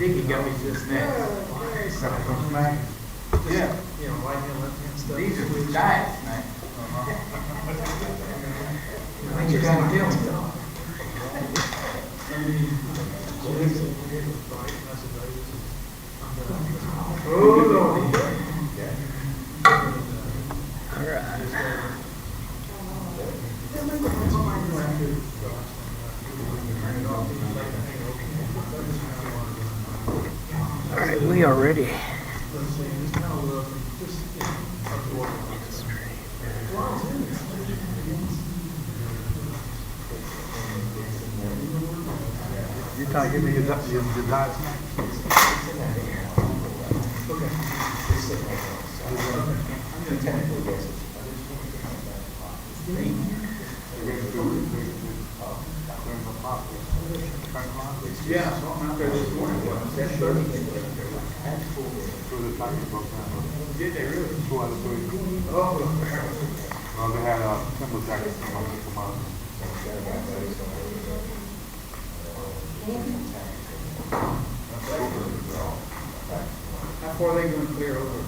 Dickie got me just snacks. Except for snacks. Yeah. You know, right hand, left hand stuff. These are diet snacks. I think you're gonna kill me. Oh, Lord. All right, we are ready. You trying to give me your diet snack? Yeah, something out there this morning. That's 30. Did they really? Oh. Well, they had a simple jacket from How far are they going to clear over?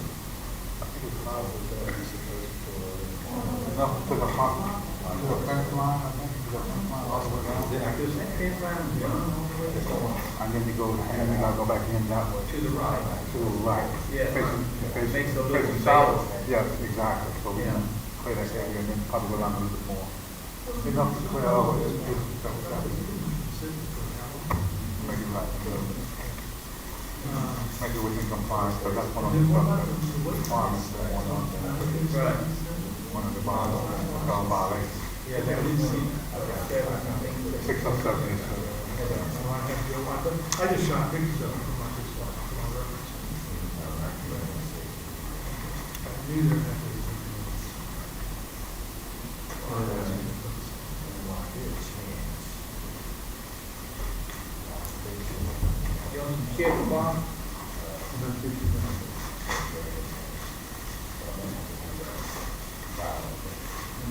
enough to the front, to the fence line, I think, to the fence line all the way down. And then you go, and then you gotta go back in that way. To the right. To the right. Yeah. Makes a little Facing bit south. better. Yes, exactly. So we Yeah. can clear that area and then probably go down a little bit more. Enough to clear over this, maybe right. Maybe we can comply, but that's one of the stuff that requirements that one on Right. one of the violations. Yeah, that was 6 or 7 is I just shot pictures of them for my reference. Neither of them. You want some chicken, Bob?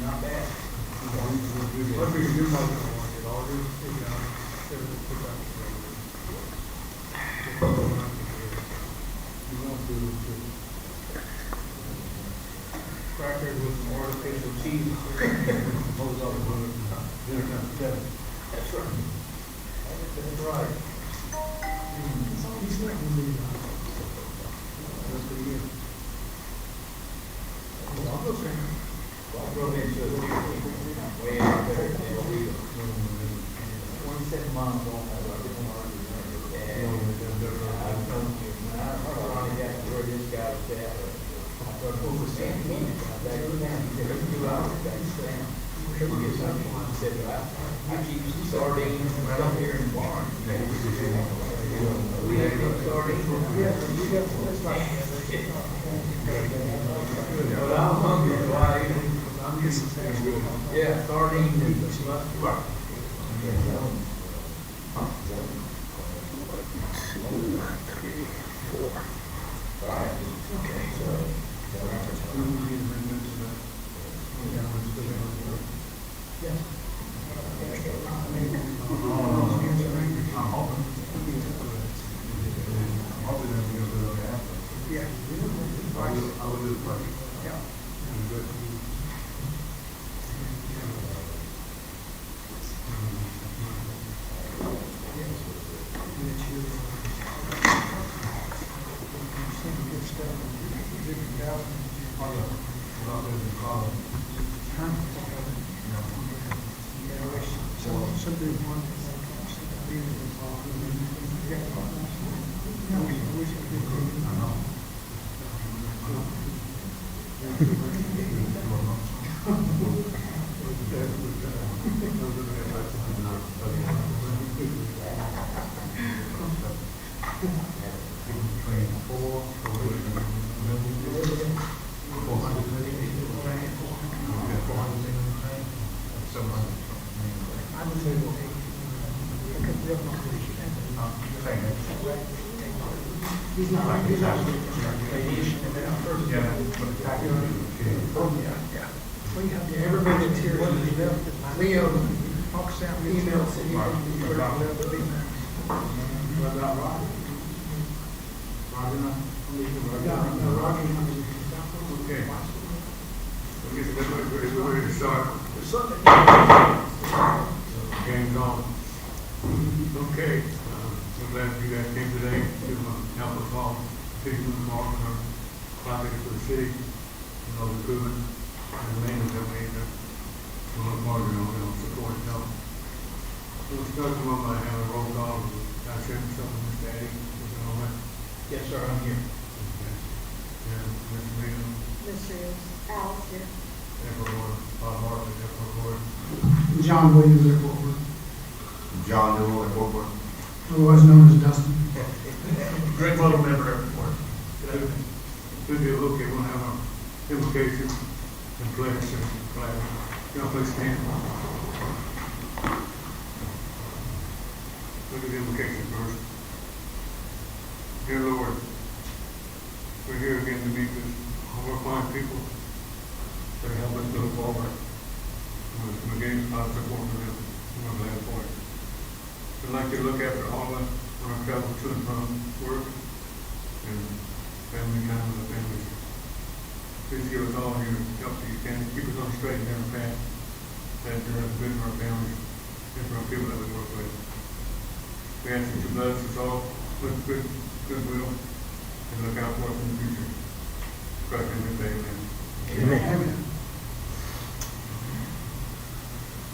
Not bad. What we can do, Mike, it all is, you know, everything put out together. You want to Crackers with some artificial cheese. hold up with dinner time together. That's right. That's right. He's not gonna be, that's pretty good. I'm not saying. Drove into a way out there in Del Rio. 27 miles off. And I told you, when I finally got to where this guy was at, I thought, oh, for 10 minutes, I back down. He said, it's 2 hours, back down. He get something. He said, I keep sardines up here in the barn. We have some sardines. But I'm hungry, so I eat them. Yeah, sardines and mushroom. Everybody that's here, Leo, Hawk Sound, email, said he was going to be there. Well, not right. Okay. I guess we're ready to start. Game's on. Okay, I'm glad you guys came today to help us all figure the mark on our project for the city, and all the improvement and the maintenance that we need to look more, support and help. We'll start them on by having a roll call. I said something, Mr. Addy, is it all right? Yes, sir, I'm here. Okay. And Mr. Reno, Mr. Alice here. Airport Board, Bob Martin, Airport Board. John Williams, Airport Board, John Newell, Airport Board. otherwise known as Dustin. Greg Logan, member of the board. Good deal, okay, we'll have our implications and pledge and flag. Y'all please stand. Look at the implications first. Dear Lord, we're here again to meet with all our fine people that help us move forward. We're getting a lot of support from them. We're glad for it. We'd like you to look after all of us on our travel to and from work and family time with the families. Please give us all your help that you can. Keep us on the straight and narrow path. That is good for our families and for our people that we work with. We ask that you bless us all with goodwill and look out for us in the future. Christ in your name, amen. Amen.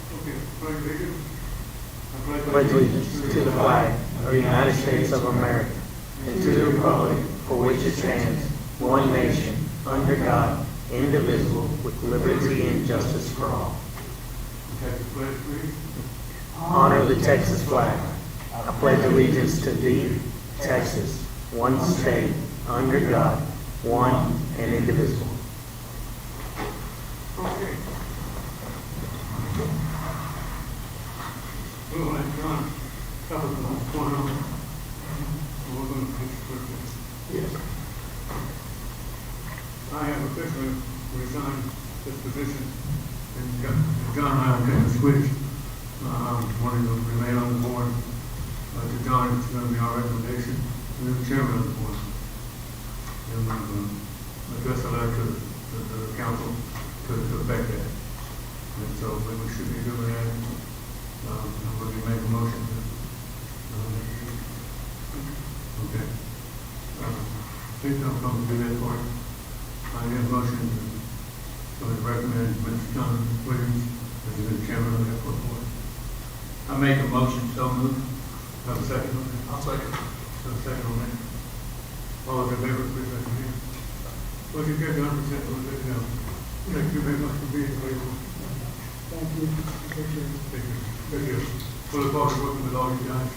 Okay, pledge allegiance. I Pledge allegiance to the flag of the United States of America and to the republic for which it stands, one nation, under God, indivisible, with liberty and justice for all. Take the pledge, please. Honor the Texas flag. I pledge allegiance to thee, Texas, one state, under God, one and indivisible. Okay. Well, that's John. Cover what's going on. We're going to finish quickly. Yes. I have officially resigned this position, and John and I are going to switch. Wanting to remain on the board. To John, it's going to be our recommendation. We're the chairman of the board. And we've addressed a letter to the council to affect that. And so we should be doing that. I'm going to make a motion. Okay. Please don't come to do that for you. I have a motion to recommend Mr. John Williams as the chairman of the airport board. I make a motion, so moved. Have a second on that? I'll second. Have a second on that? All those in favor, please raise your hand. Motion carried 100%. Thank you very much for being available. Thank you. Appreciate it. Thank you. Thank you. We look forward to working with all you guys.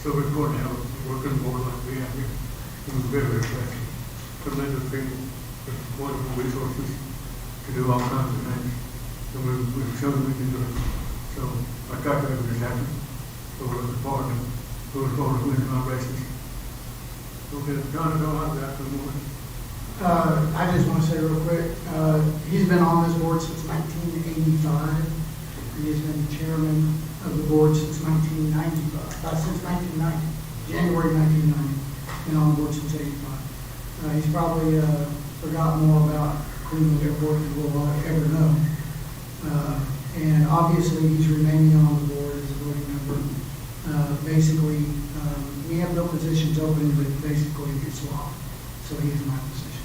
So important to have a working board like we have here. It was very, very impressive. Tremendous people with wonderful resources to do all kinds of things. And we've shown we can do it. So our calculator is happy. So we're looking forward to winning our races. Okay, John, go out there for a moment. I just want to say real quick, he's been on this board since 1985. He has been chairman of the board since 1995, since 1990, January 1990. Been on the board since 85. He's probably forgotten more about Cleveland Airport than we'll ever know. And obviously, he's remaining on the board as a voting member. Basically, we have no positions open, but basically it's swapped. So he is my position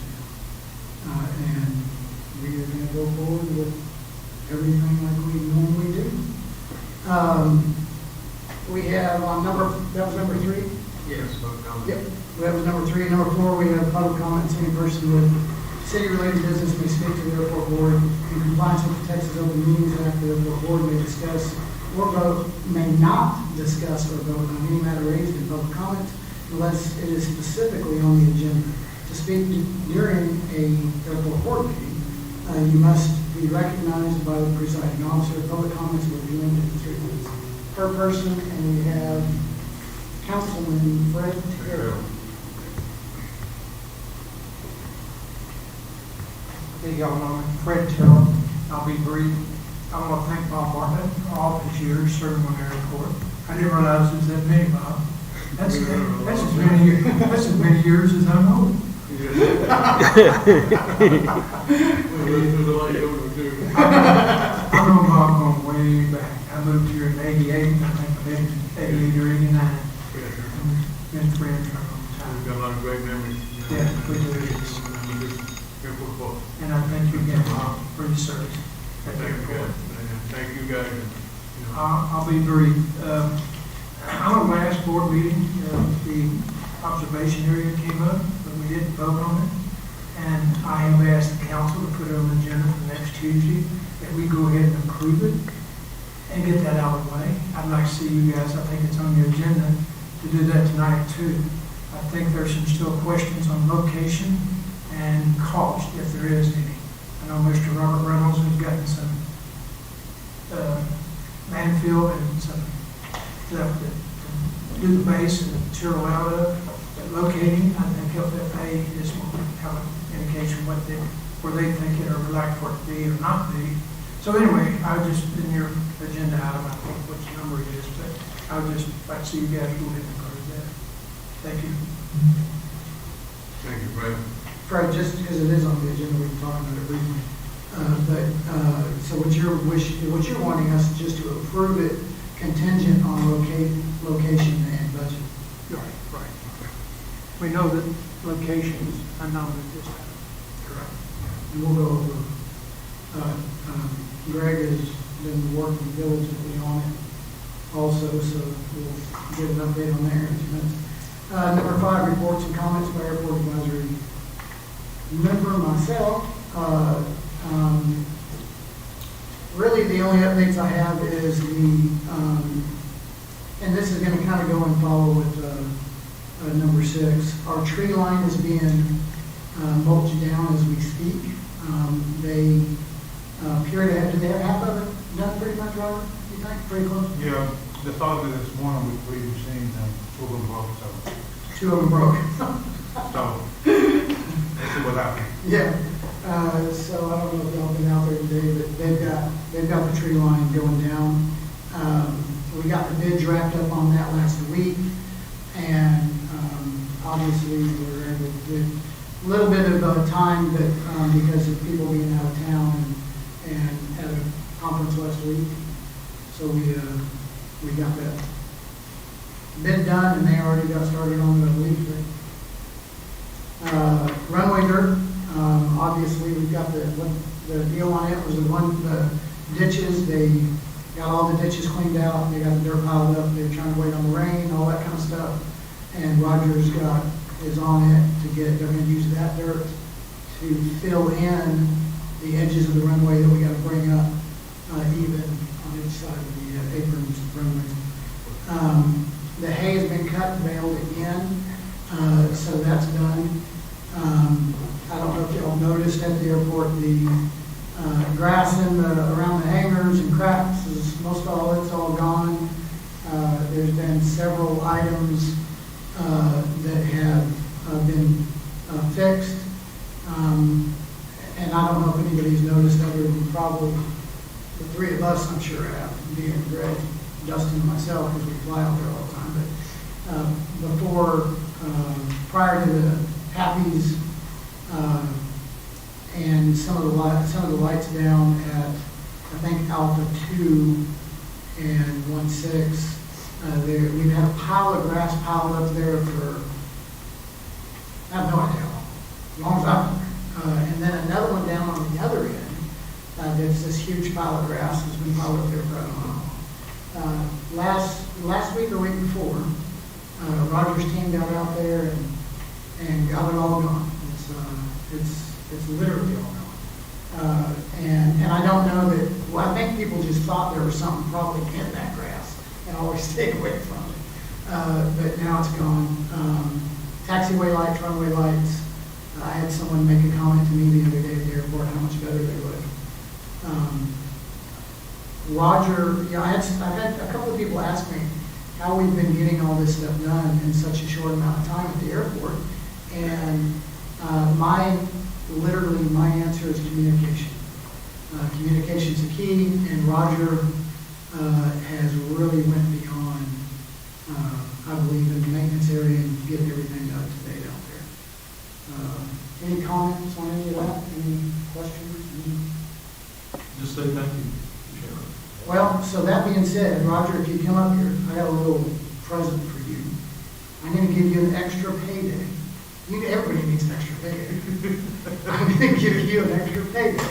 now. And we are going to go forward with everything like we normally do. We have that was number 3? Yes, vote on. Yep. That was number 3. Number 4, we have public comments. Any person with city-related business may speak to the airport board in compliance with the Texas Open Meetings Act. The airport board may discuss or vote, may not discuss or vote on any matter raised in public comment unless it is specifically on the agenda. To speak during a airport board meeting, you must be recognized by the presiding officer. Public comments will be limited to 3 minutes per person, and we have Councilman Fred Terrell. Hey, y'all know me, Fred Terrell. I'll be brief. I want to thank Bob Bartlett for all his years serving on the airport. I didn't realize it was that many, Bob. That's as many years as I'm old. You just said that. We listened to the lady over there. I know Bob going way back. I moved here in '88, I think maybe '88 or '89. Yes, sir. Been friends for a long We've time. got a lot of great memories. Yeah, we do. Here for the folks. And I thank you again, Bob, for your service. Thank you, guys. And thank you, guys. And, you know, I'll be brief. On the last board meeting, the observation area came up, but we didn't vote on it. And I have asked the council to put it on the agenda for next Tuesday, that we go ahead and approve it and get that out of the way. I'd like to see you guys, I think it's on the agenda, to do that tonight too. I think there's some still questions on location and cost, if there is any. I know Mr. Robert Reynolds has gotten some landfill and some stuff to do the base and the material out of. But locating, I think LFA is will have an indication where they think it or would like for it to be or not be. So anyway, I would just, in your agenda item, I think which number it is, but I would just like to see you guys go ahead and approve that. Thank you. thank you, Brad. Fred, just because it is on the agenda, we can talk about it briefly. So what you're wanting us just to approve it contingent on location and budget. Right. We know that locations are known at this time. Correct. And we'll go over, Greg has been working diligently on it also, so we'll get an update on there in a few minutes. Number 5, reports and comments by Airport Advisory member myself. Really, the only updates I have is and this is going to kind of go and follow with number 6. Our tree line is being mulched down as we speak. They appear to have, did they have half of it done pretty much, Robert? You think? Pretty close? Yeah, the thought of it is one which we've seen, two of them broke, so, 2 of them broke. let's see what happens. Yeah. So I don't know if y'all been out there today, but they've got the tree line going down. We got the bids wrapped up on that last week, and obviously we were able to get a little bit of time, but because of people being out of town and at a conference last week, so we got that bid done, and they already got started on the leaf. Runway dirt. Obviously, we've got the deal on it was the ditches. They got all the ditches cleaned out. They got the dirt piled up. They're trying to wait on the rain, all that kind of stuff. And Rogers is on it to they're going to use that dirt to fill in the edges of the runway that we got to bring up even on each side of the aprons runways. The hay has been cut and baled again, so that's done. I don't know if y'all noticed at the airport, the grass around the hangars and cracks is it's all gone. There's been several items that have been fixed. And I don't know if anybody's noticed other than probably the 3 of us, I'm sure have, being Greg, Dustin, and myself, because we fly out there all the time. But prior to the Happy's, and some of the lights down at, I think, Alpha 2 and 16. We've had a pile of grass piled up there for, I have no idea how long, as long as I've been there. And then another one down on the other end, there's this huge pile of grass that's been piled up there for I don't know. Last week or week before, Rogers' team got out there and got it all gone. It's literally all gone. And I don't know that, well, I think people just thought there was something probably in that grass and always stayed away from it. But now it's gone. Taxiway lights, runway lights. I had someone make a comment to me the other day at the airport how much better they look. Roger, I've had a couple of people ask me how we've been getting all this stuff done in such a short amount of time at the airport. And my answer is communication. Communication's the key, and Roger has really went beyond, I believe, in the maintenance area and getting everything up to date out there. Any comments on any of that? Any questions? Just say thank you, Sheriff. Well, so that being said, Roger, if you come up here, I got a little present for you. I'm gonna give you an extra payday. Everybody needs an extra payday. I'm gonna give you an extra payday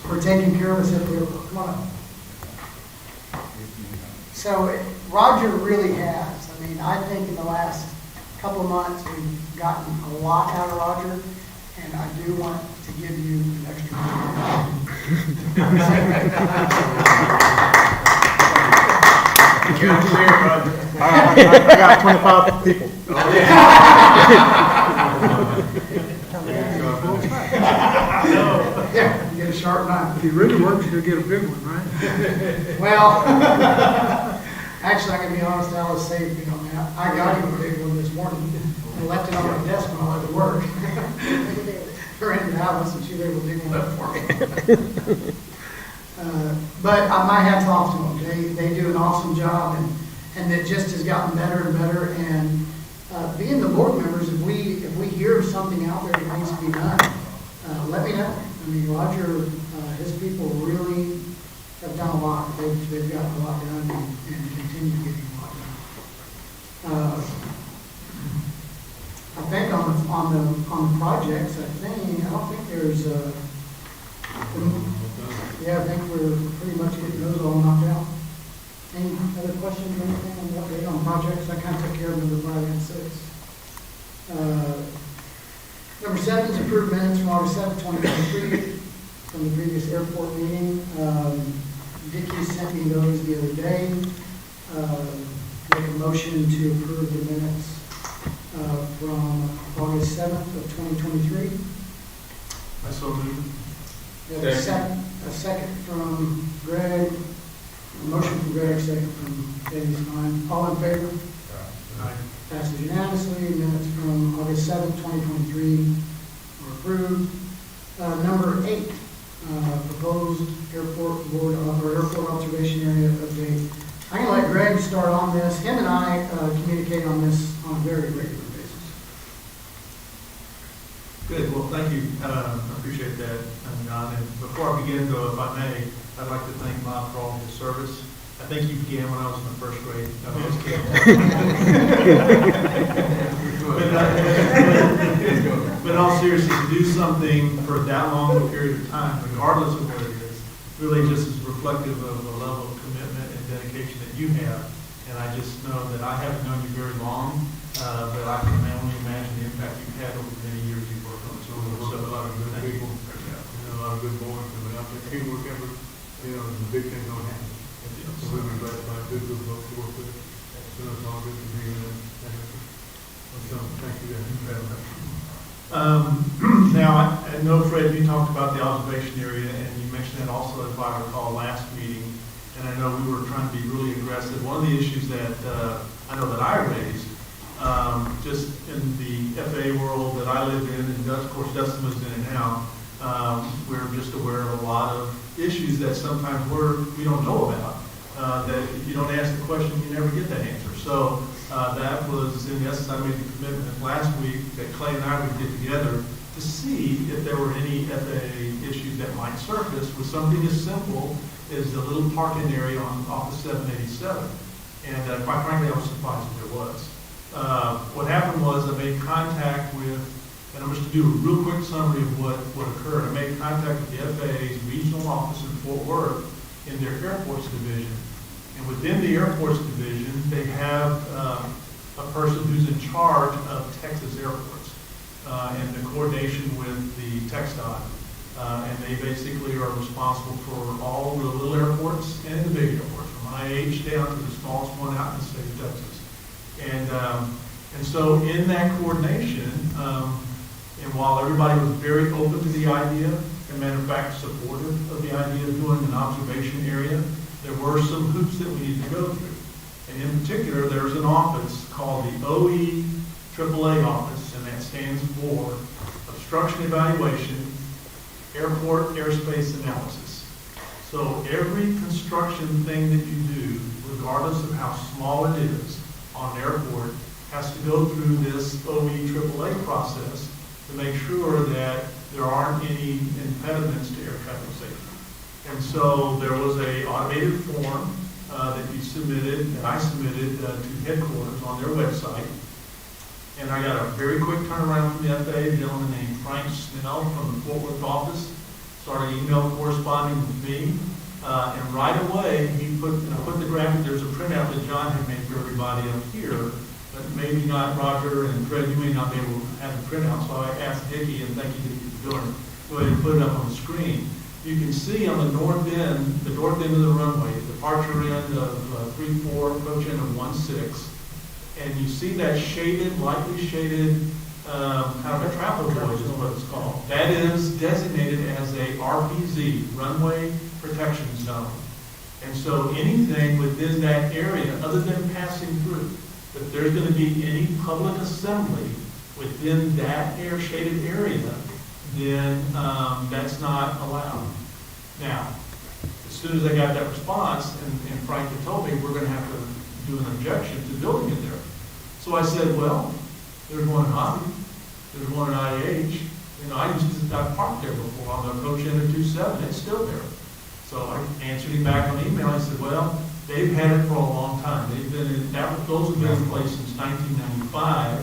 for taking care of us at the airport. Come on up. So Roger really has. I mean, I think in the last couple of months, we've gotten a lot out of Roger, and I do want to give you an extra I got 25 people. Yeah, you get a sharp knife. If he really works, he'll get a big one, right? Well, actually, I'm gonna be honest, Alice saved me on that. I got him a big one this morning and left it on my desk when I went to work. Ran to Alice and she was able to dig one up for me. But my hat's off to them. They do an awesome job, and it just has gotten better and better. And being the board members, if we hear something out there that needs to be done, let me know. I mean, Roger, his people really have done a lot. They've gotten a lot done and continue getting a lot done. I think on the projects, I don't think there's yeah, I think we're pretty much getting those all knocked out. Any other questions or anything on what they on projects? I kind of took care of number 5 and 6. Number 7 is approved minutes from August 7th, 2023, from the previous airport meeting. Dickie sent me those the other day. Make a motion to approve the minutes from August 7th of 2023. I so moved. We have a second from Greg, a motion from Greg, second from Eddie Stein. All in favor? Aye. Passes unanimously. Minutes from August 7th, 2023 are approved. Number 8, proposed airport board or airport observation area update. I'm going to let Greg start on this. Him and I communicate on this on a very regular basis. Good, well, thank you. I appreciate that, John. And before I begin, though, if I may, I'd like to thank Bob for all his service. I think you began when I was in the first grade. I mean, but in all seriousness, to do something for that long a period of time, regardless of what it is, really just is reflective of the level of commitment and dedication that you have. And I just know that I haven't known you very long, but I can only imagine the impact you've had over the many years you've worked on this. So a lot of good people, a lot of good boys coming out there. Teamwork effort, the big things don't happen. So we've been blessed by a good group of folks to work with. So it's all good to be in that effort. So thank you very much. Now, I know, Fred, you talked about the observation area, and you mentioned that also, if I recall, last meeting. And I know we were trying to be really aggressive. One of the issues that I know that I raised, just in the FAA world that I live in, and of course Dustin was in it now, we're just aware of a lot of issues that sometimes we don't know about. That if you don't ask the question, you never get that answer. So that was, in essence, I made the commitment last week that Clay and I would get together to see if there were any FAA issues that might surface with something as simple as the little parking area off of 787. And quite frankly, I was surprised that there was. What happened was I made contact with, and I'm just to do a real quick summary of what occurred. I made contact with the FAA's regional office in Fort Worth in their airports division. And within the airports division, they have a person who's in charge of Texas airports and the coordination with the TxDOT. And they basically are responsible for all the little airports and the big airports, from IH down to the smallest one out in the state of Texas. And so in that coordination, and while everybody was very open to the idea, and matter of fact supportive of the idea of doing an observation area, there were some hoops that we needed to go through. And in particular, there's an office called the OE AAA office, and that stands for Obstruction Evaluation, Airport Airspace Analysis. So every construction thing that you do, regardless of how small it is on an airport, has to go through this OE AAA process to make sure that there aren't any impediments to air traffic safety. And so there was a automated form that you submitted, that I submitted to headquarters on their website. And I got a very quick turnaround from the FAA, a gentleman named Frank Snell from the Fort Worth office, started email corresponding with me. And right away, he put the graphic, there's a printout that John had made for everybody up here, but maybe not Roger and Fred, you may not be able to have the printout, so I asked Dickie, and thank you, Dickie, for doing it, go ahead and put it up on the screen. You can see on the north end of the runway, departure end of 34, approach end of 16, and you see that shaded, lightly shaded, kind of a trapezoid is what it's called. That is designated as a RPZ, runway protection zone. And so anything within that area, other than passing through, if there's going to be any public assembly within that shaded area, then that's not allowed. Now, as soon as I got that response, and Frank had told me we're going to have to do an objection to building it there. So I said, well, there's one in Hobby, there's one in IH. I parked there before on the approach end of 27, it's still there. So I answered him back on email. I said, well, they've had it for a long time. Those have been in place since 1995.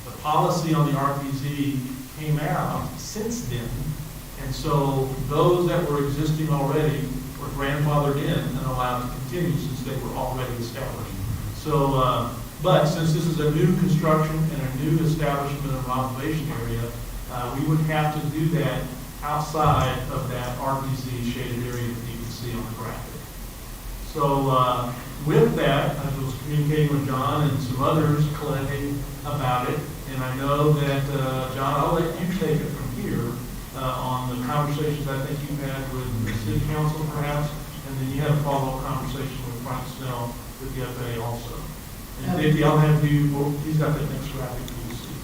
The policy on the RPZ came out since then. And so those that were existing already were grandfathered in and allowed to continue since they were already established. So, but since this is a new construction and a new establishment of an observation area, we would have to do that outside of that RPZ shaded area that you can see on the graphic. So with that, I was communicating with John and some others, Clay, about it, and I know that, John, I'll let you take it from here on the conversations I think you had with the city council perhaps, and then you had a follow-up conversation with Frank Snell with the FAA also. And Dickie, I'll have you, well, he's got that next graphic for you to see.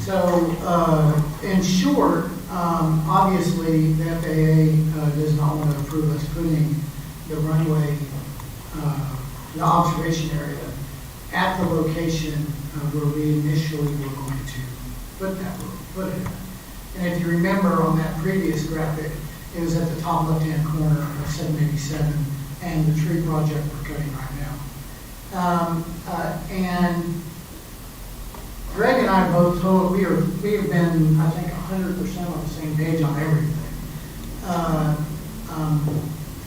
So, in short, obviously, the FAA does not want to approve us putting the runway, the observation area at the location where we initially were going to put it. And if you remember on that previous graphic, it was at the top left-hand corner of 787 and the tree project we're cutting right now. And Greg and I both told, we have been, I think, 100% on the same page on everything.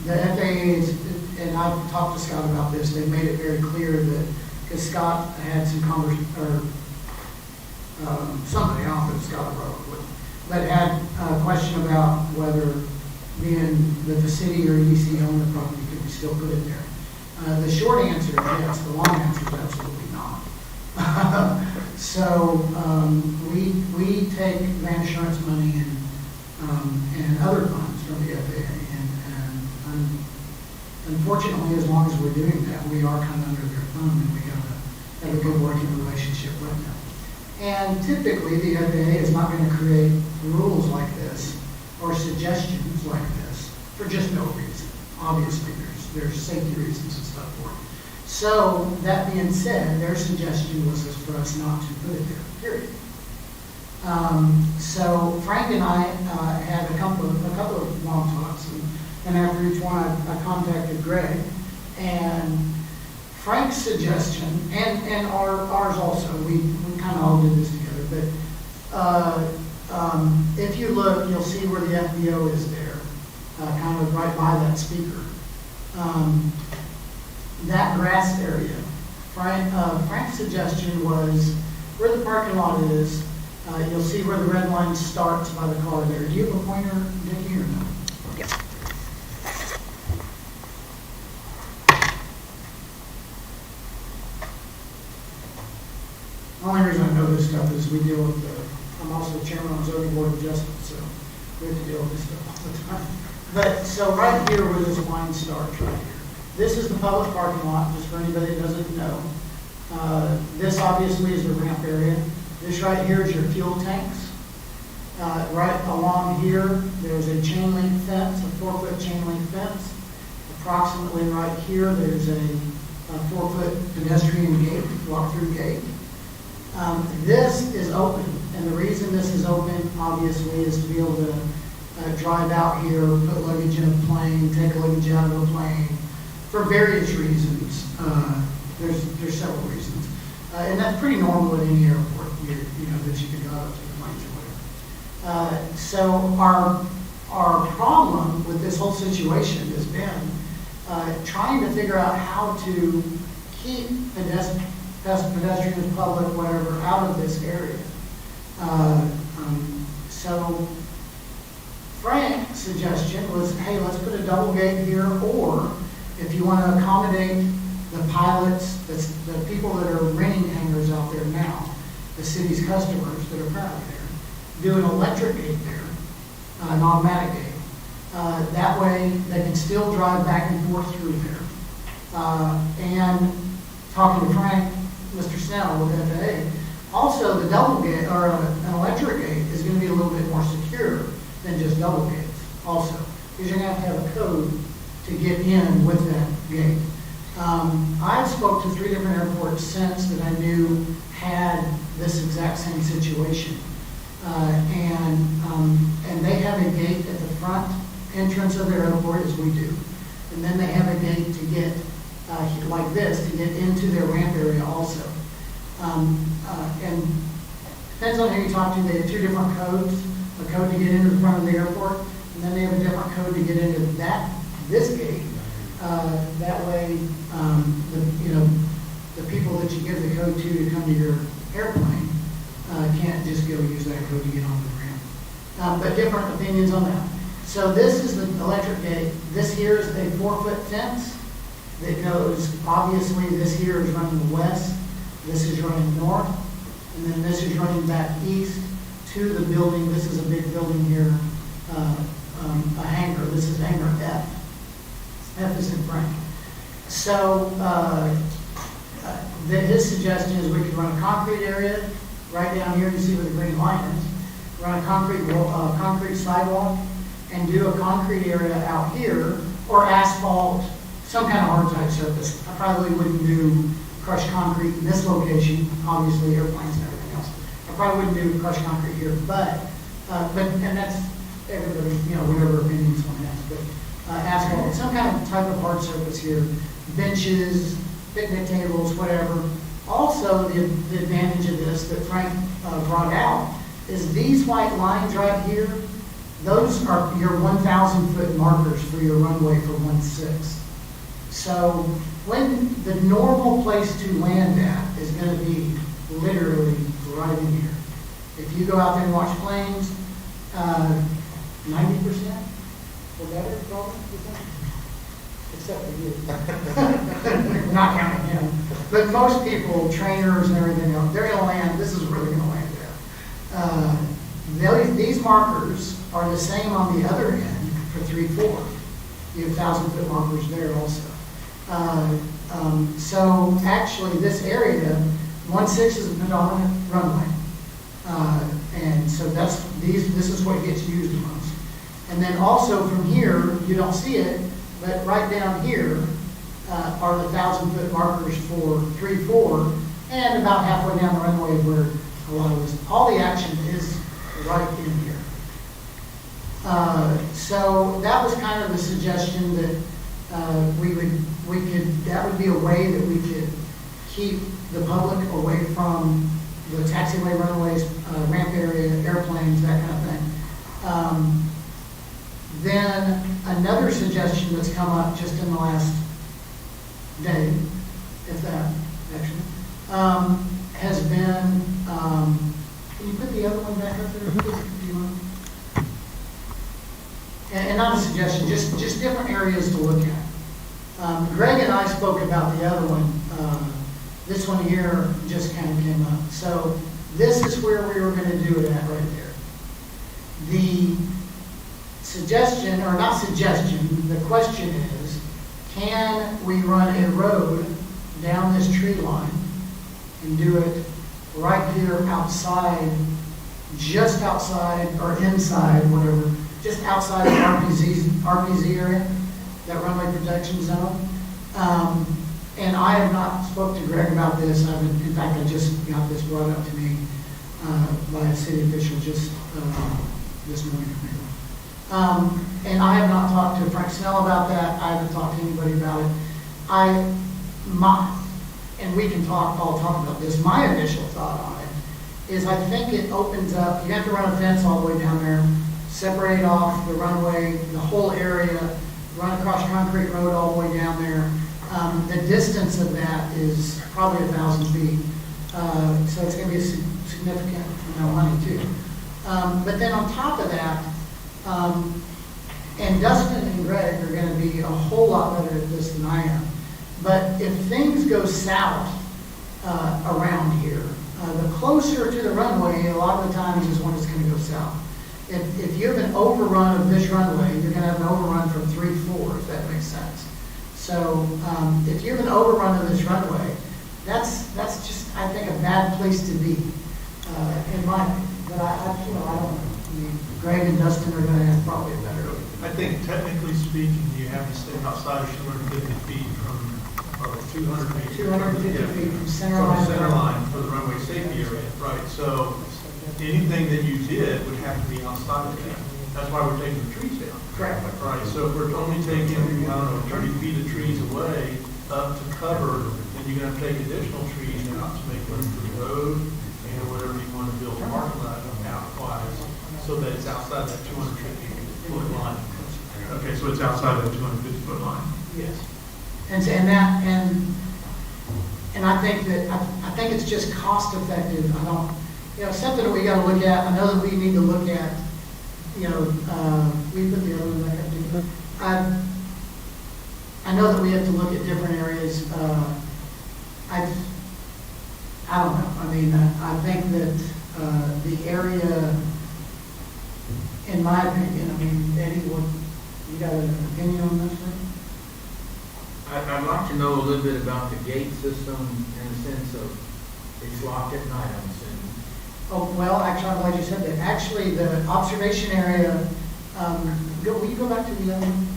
The FAA is, and I've talked to Scott about this, they made it very clear that, because Scott had some somebody, I don't know if Scott wrote with, but had a question about whether being that the city or EDC owned the property, could we still put it there? The short answer is yes, the long answer is absolutely not. So we take van insurance money and other funds from the FAA, and unfortunately, as long as we're doing that, we are kind of under their thumb, and we have a good working relationship with them. And typically, the FAA is not going to create rules like this or suggestions like this for just no reason. Obviously, there's safety reasons and stuff for it. So, that being said, their suggestion was for us not to put it there, period. So, Frank and I had a couple of long talks, and after each one, I contacted Greg, and Frank's suggestion, and ours also, we kind of all did this together, but if you look, you'll see where the FBO is there, kind of right by that speaker. That grass area, Frank's suggestion was where the parking lot is, you'll see where the red line starts by the car there. Do you have a pointer, Dickie, or no? Yeah. The only reason I know this stuff is we deal with I'm also chairman on the zoning board of adjustment, so we have to deal with this stuff all the time. But, so right here where this line starts, right here. This is the public parking lot, just for anybody that doesn't know. This obviously is the ramp area. This right here is your fuel tanks. Right along here, there's a chain link fence, a 4-foot chain link fence. Approximately right here, there's a 4-foot pedestrian gate, walk-through gate. This is open, and the reason this is open, obviously, is to be able to drive out here, put luggage in a plane, take luggage out of a plane, for various reasons. There's several reasons. And that's pretty normal at any airport, you know, that you can go out to the planes or whatever. So our problem with this whole situation has been trying to figure out how to keep pedestrians, public, whatever, out of this area. So Frank's suggestion was, hey, let's put a double gate here, or if you want to accommodate the pilots, the people that are renting hangars out there now, the city's customers that are currently there, do an electric gate there, an automatic gate. That way, they can still drive back and forth through there. And talking to Frank, Mr. Snell with FAA, also the double gate, or an electric gate, is going to be a little bit more secure than just double gates also, because you're going to have a code to get in with that gate. I've spoke to 3 different airports since that I knew had this exact same situation. And they have a gate at the front entrance of their airport, as we do. And then they have a gate to get, like this, to get into their ramp area also. And depends on who you talk to, they have 2 different codes. A code to get into the front of the airport, and then they have a different code to get into this gate. That way, the people that you give the code to come to your airplane can't just go use that code to get on the ramp. But different opinions on that. So this is the electric gate. This here is a 4-foot fence that goes, obviously, this here is running west, this is running north, and then this is running back east to the building. This is a big building here, a hangar. This is hangar F. F is in Frank. So his suggestion is we could run a concrete area right down here. You see where the green line is. Run a concrete sidewalk and do a concrete area out here, or asphalt, some kind of hard type surface. I probably wouldn't do crushed concrete in this location. Obviously, airplanes and everything else. I probably wouldn't do crushed concrete here, but and that's everybody, whatever opinions one has. But asphalt, some kind of type of hard surface here, benches, picnic tables, whatever. Also, the advantage of this that Frank brought out is these white lines right here. Those are your 1,000-foot markers for your runway for 1-6. So when the normal place to land at is going to be literally right in here. If you go out there and watch planes, 90% or better, probably, except for you. Not counting him. But most people, trainers and everything else, they're going to land, this is where they're going to land at. These markers are the same on the other end for 3-4. You have 1,000-foot markers there also. So actually this area, 1-6 is a predominant runway. And so this is what gets used the most. And then also from here, you don't see it, but right down here are the 1,000-foot markers for 3-4, and about halfway down the runway where a lot of this, all the action is right in here. So that was kind of the suggestion that that would be a way that we could keep the public away from the taxiway, runways, ramp area, airplanes, that kind of thing. Then another suggestion that's come up just in the last day, if that, actually, has been, can you put the other one back up there, please? Do you want? And not a suggestion, just different areas to look at. Greg and I spoke about the other one. This one here just kind of came up. So this is where we were going to do it at right there. The suggestion, or not suggestion, the question is, can we run a road down this tree line and do it right here outside, just outside or inside, whatever, just outside of RPZ area, that runway protection zone. And I have not spoke to Greg about this. In fact, I just got this brought up to me by a city official just this morning. And I have not talked to Frank Snell about that. I haven't talked to anybody about it. And we can I'll talk about this. My initial thought on it is I think it opens up, you have to run a fence all the way down there, separate off the runway, the whole area, run across Concrete Road all the way down there. The distance of that is probably 1,000 feet. So it's going to be a significant amount of money too. But then on top of that, and Dustin and Greg are going to be a whole lot better at this than I am. But if things go south around here, the closer to the runway, a lot of the times is when it's going to go south. If you have an overrun of this runway, you're going to have an overrun from 3-4, if that makes sense. So if you have an overrun of this runway, that's just, I think, a bad place to be, in my opinion. But I don't know. I mean, Greg and Dustin are going to have probably a better. I think technically speaking, you have to stay outside of 250 feet from, or 200 feet. 250 feet from center From line. the center line for the runway safety area, right? So anything that you did would have to be outside of that. That's why we're taking the trees down. Correct. Right, so if we're only taking, 30 feet of trees away up to cover, then you're gonna have to take additional trees out to make room for the road and whatever you want to build a parking lot out-wise, so that it's outside that 250-foot line. Okay, so it's outside that 250-foot line. Yes. And I think that, I think it's just cost effective. Something that we got to look at. I know that we need to look at, we put the other one back up, didn't we? I know that we have to look at different areas. I don't know. I mean, I think that the area, in my opinion, Eddie, you got an opinion on this thing? I'd like to know a little bit about the gate system in the sense of it's locked at night, I'm assuming. Oh, well, actually, I'm glad you said that. Actually, the observation area, will you go back to the other one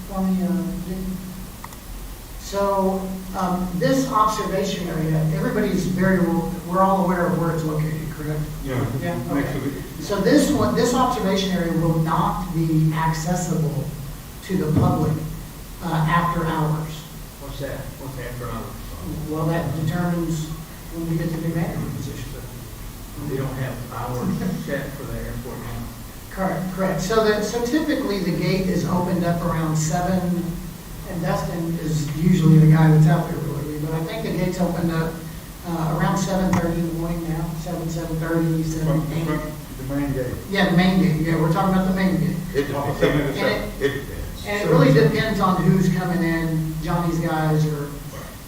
for me, Jim? So, this observation area, we're all aware of where it's located, correct? Yeah. Yeah, Next okay. to it. So this observation area will not be accessible to the public after hours. What's that? What's after hours? Well, that determines when we get to the management position. We don't have hours set for the airport now. Correct. So typically the gate is opened up around 7, and Dustin is usually the guy that's out there really, but I think the gate's opened up around 7:30 in the morning now, 7:30, 7:08. The main gate. Yeah, the main gate. Yeah, we're talking about the main gate. It And depends. And it really depends on who's coming in, Johnny's guys,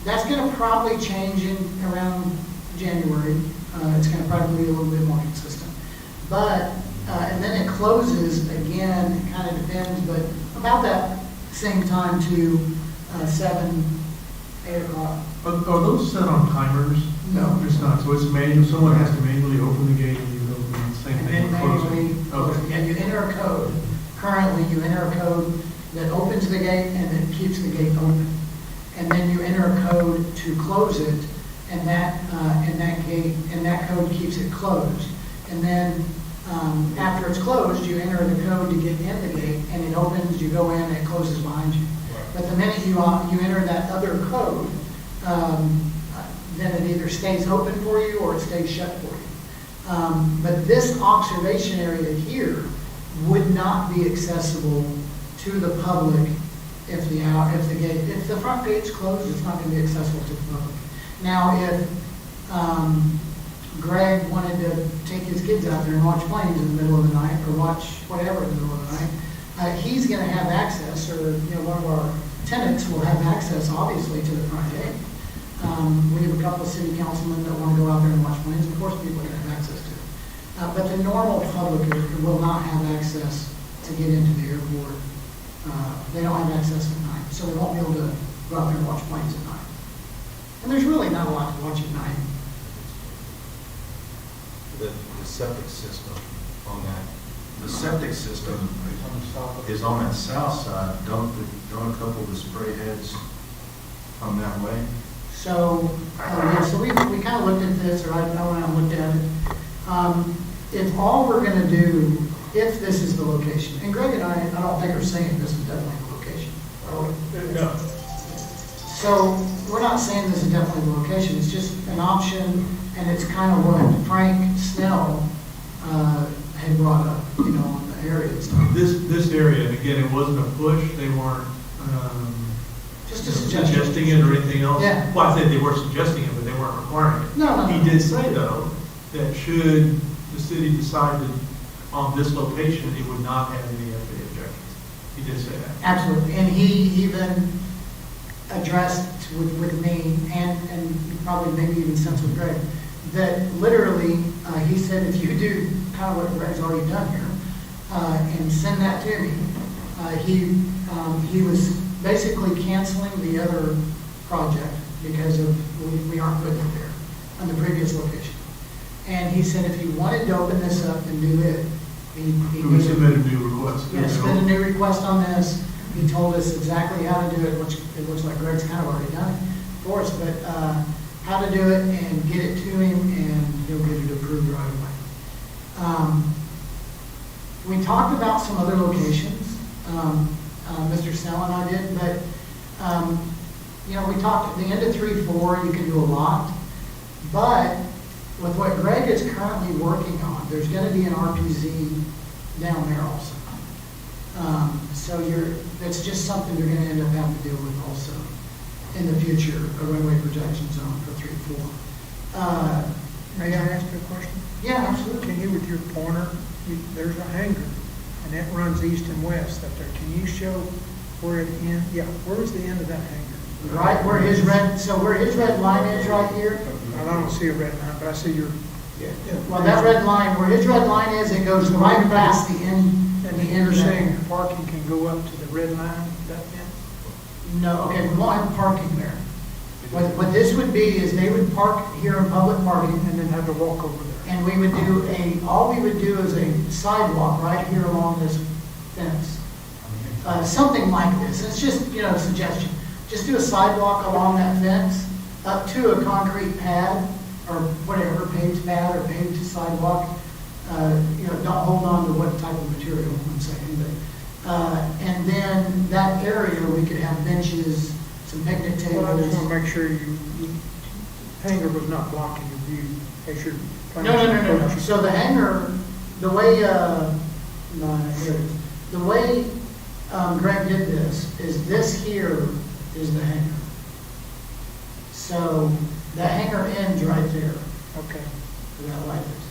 that's gonna probably change in around January. It's gonna probably be a little bit more consistent. But, and then it closes again, it kind of depends, but about that same time to 7, 8 o'clock. Are those set on timers? No. It's not, so it's manual, someone has to manually open the gate and you open the same And thing. then close it. manually, Okay. yeah, you enter a code. Currently, you enter a code that opens the gate and then keeps the gate open. And then you enter a code to close it, and that code keeps it closed. And then after it's closed, you enter the code to get in the gate, and it opens. You go in, and it closes behind you. But the minute you enter that other code, then it either stays open for you or it stays shut for you. But this observation area here would not be accessible to the public if the front gate's closed, it's not going to be accessible to the public. Now, if Greg wanted to take his kids out there and watch planes in the middle of the night, or watch whatever in the middle of the night, he's going to have access, or one of our tenants will have access, obviously, to the front gate. We have a couple of city councilmen that want to go out there and watch planes. Of course, people are going to have access to it. But the normal public will not have access to get into the airport. They don't have access at night, so they won't be able to go out there and watch planes at night. And there's really not a lot to watch at night. The septic system on that, the septic system is on that south side. Don't a couple of the spray heads come that way. So, so we kind of looked at this, or I went out and looked at it. If all we're gonna do, if this is the location, and Greg and I don't think are saying this is definitely the location. are we? No. So, we're not saying this is definitely the location, it's just an option, and it's kind of what Frank Snell, had brought up, you know, in the area and stuff. This area, and again, it wasn't a push, they weren't, Just a suggestion. suggesting it or anything else. Yeah. Well, I think they were suggesting it, but they weren't requiring it. No. He did say, though, that should the city decide that on this location, it would not have any FAA objections. He did say that. Absolutely, and he even addressed with me, and probably maybe even since with Greg, that literally, he said, if you do kind of what Greg's already done here, and send that to me, he was basically canceling the other project because of, we aren't putting it there on the previous location. And he said if he wanted to open this up and do it, he We submitted a new request. yeah, submit a new request on this. He told us exactly how to do it, which it looks like Greg's kind of already done it for us, but how to do it and get it to him, and he'll get it approved right away. We talked about some other locations, Mr. Snell and I did, but, you know, we talked at the end of 3-4, you can do a lot, but with what Greg is currently working on, there's going to be an RPZ down there also. So that's just something you're going to end up having to deal with also in the future, a runway projection zone for 3-4. May I ask you a question? Yeah, absolutely. Can you, with your pointer, there's a hangar, and that runs east and west up there. Can you show where it ends? Yeah, where's the end of that hangar? Right where his red line is right here. I don't see a red line, but I see your. Well, that red line, where his red line is, it goes right past the end. And the intersection parking can go up to the red line, that then? No, okay, we won't have parking there. What this would be is they would park here in public parking, And then have to walk over there. and we would do all we would do is a sidewalk right here along this fence. Something like this, it's just, you know, a suggestion. Just do a sidewalk along that fence up to a concrete pad, or whatever, paved pad or paved sidewalk. You know, don't hold on to what type of material I'm saying, but, and then that area, we could have benches, some picnic tables. Well, I just want to make sure the hangar was not blocking your view, in case you're planning. No. So the hangar, the way, no, here it is. The way Greg did this here is the hangar. So the hangar ends right there, Okay. where that light is.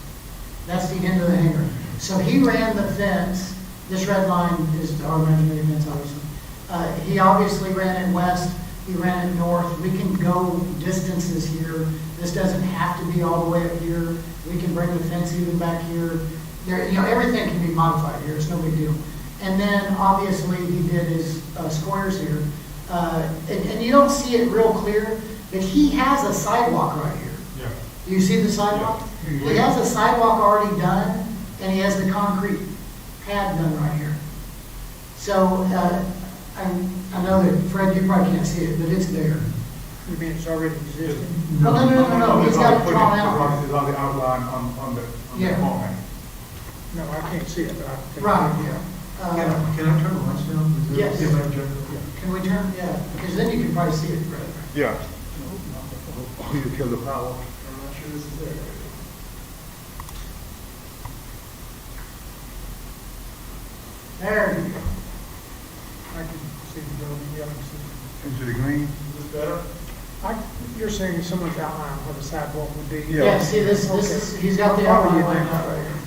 That's the end of the hangar. So he ran the fence, this red line is our imaginary fence, obviously. He obviously ran it west, he ran it north. We can go distances here. This doesn't have to be all the way up here. We can bring the fence even back here. There, you know, everything can be modified here, it's no big deal. And then obviously he did his squares here. And you don't see it real clear, but he has a sidewalk right here. Yeah. Do you see the sidewalk? He has a sidewalk already done, and he has the concrete pad done right here. So, I know that, Fred, you probably can't see it, but it's there. You mean it's already existing? No, he's got it drawn out. It's on the outline on the Yeah. plan. No, I can't see it, but I think. Right, yeah. Can I turn the lights down? Is there- Yes. Am I adjourned? Can we turn, yeah, because then you can probably see it, Fred. Yeah. You kill the power. I'm not sure this is there. There you go. I can see the building, yeah, I can see. Into the green? Is this better? You're saying someone's outline where the sidewalk would be? Yeah, see, this is, he's got the outline laid out right here.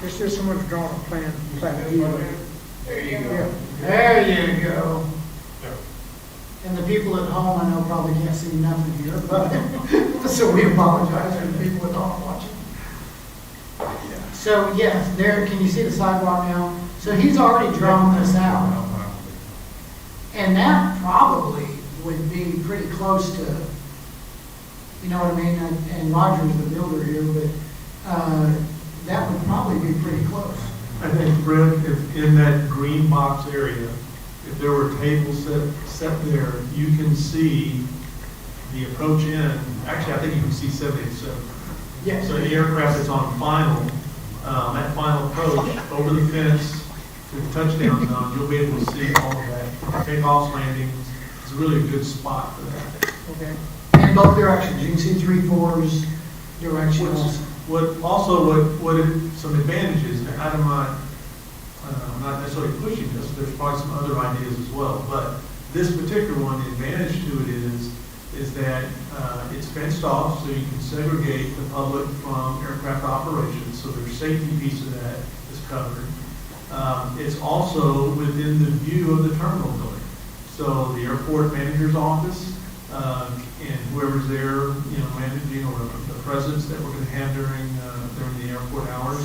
It's just someone's drawn a plan view. There you Yeah. There you go. And the people at home, I know, probably can't see nothing here, but, so we apologize for the people at home watching. So, yes, there, can you see the sidewalk now? So he's already drawn this out. And that probably would be pretty close to, you know what I mean? And Roger's the builder here, but, that would probably be pretty close. I think, Fred, if in that green box area, if there were tables set there, you can see the approach in, actually, I think you can see 787. Yes. So the aircraft that's on final, that final approach over the fence to the touchdown zone, you'll be able to see all of that. Takeoffs, landings, it's really a good spot for that. Okay. In both directions, you can see 3/4 directions. Some advantages, and I'm not necessarily pushing this, there's probably some other ideas as well, but this particular one, the advantage to it is that it's fenced off, so you can segregate the public from aircraft operations, so there's safety piece of that is covered. It's also within the view of the terminal building. So the airport manager's office, and whoever's there, managing, or the presence that we're going to have during the airport hours,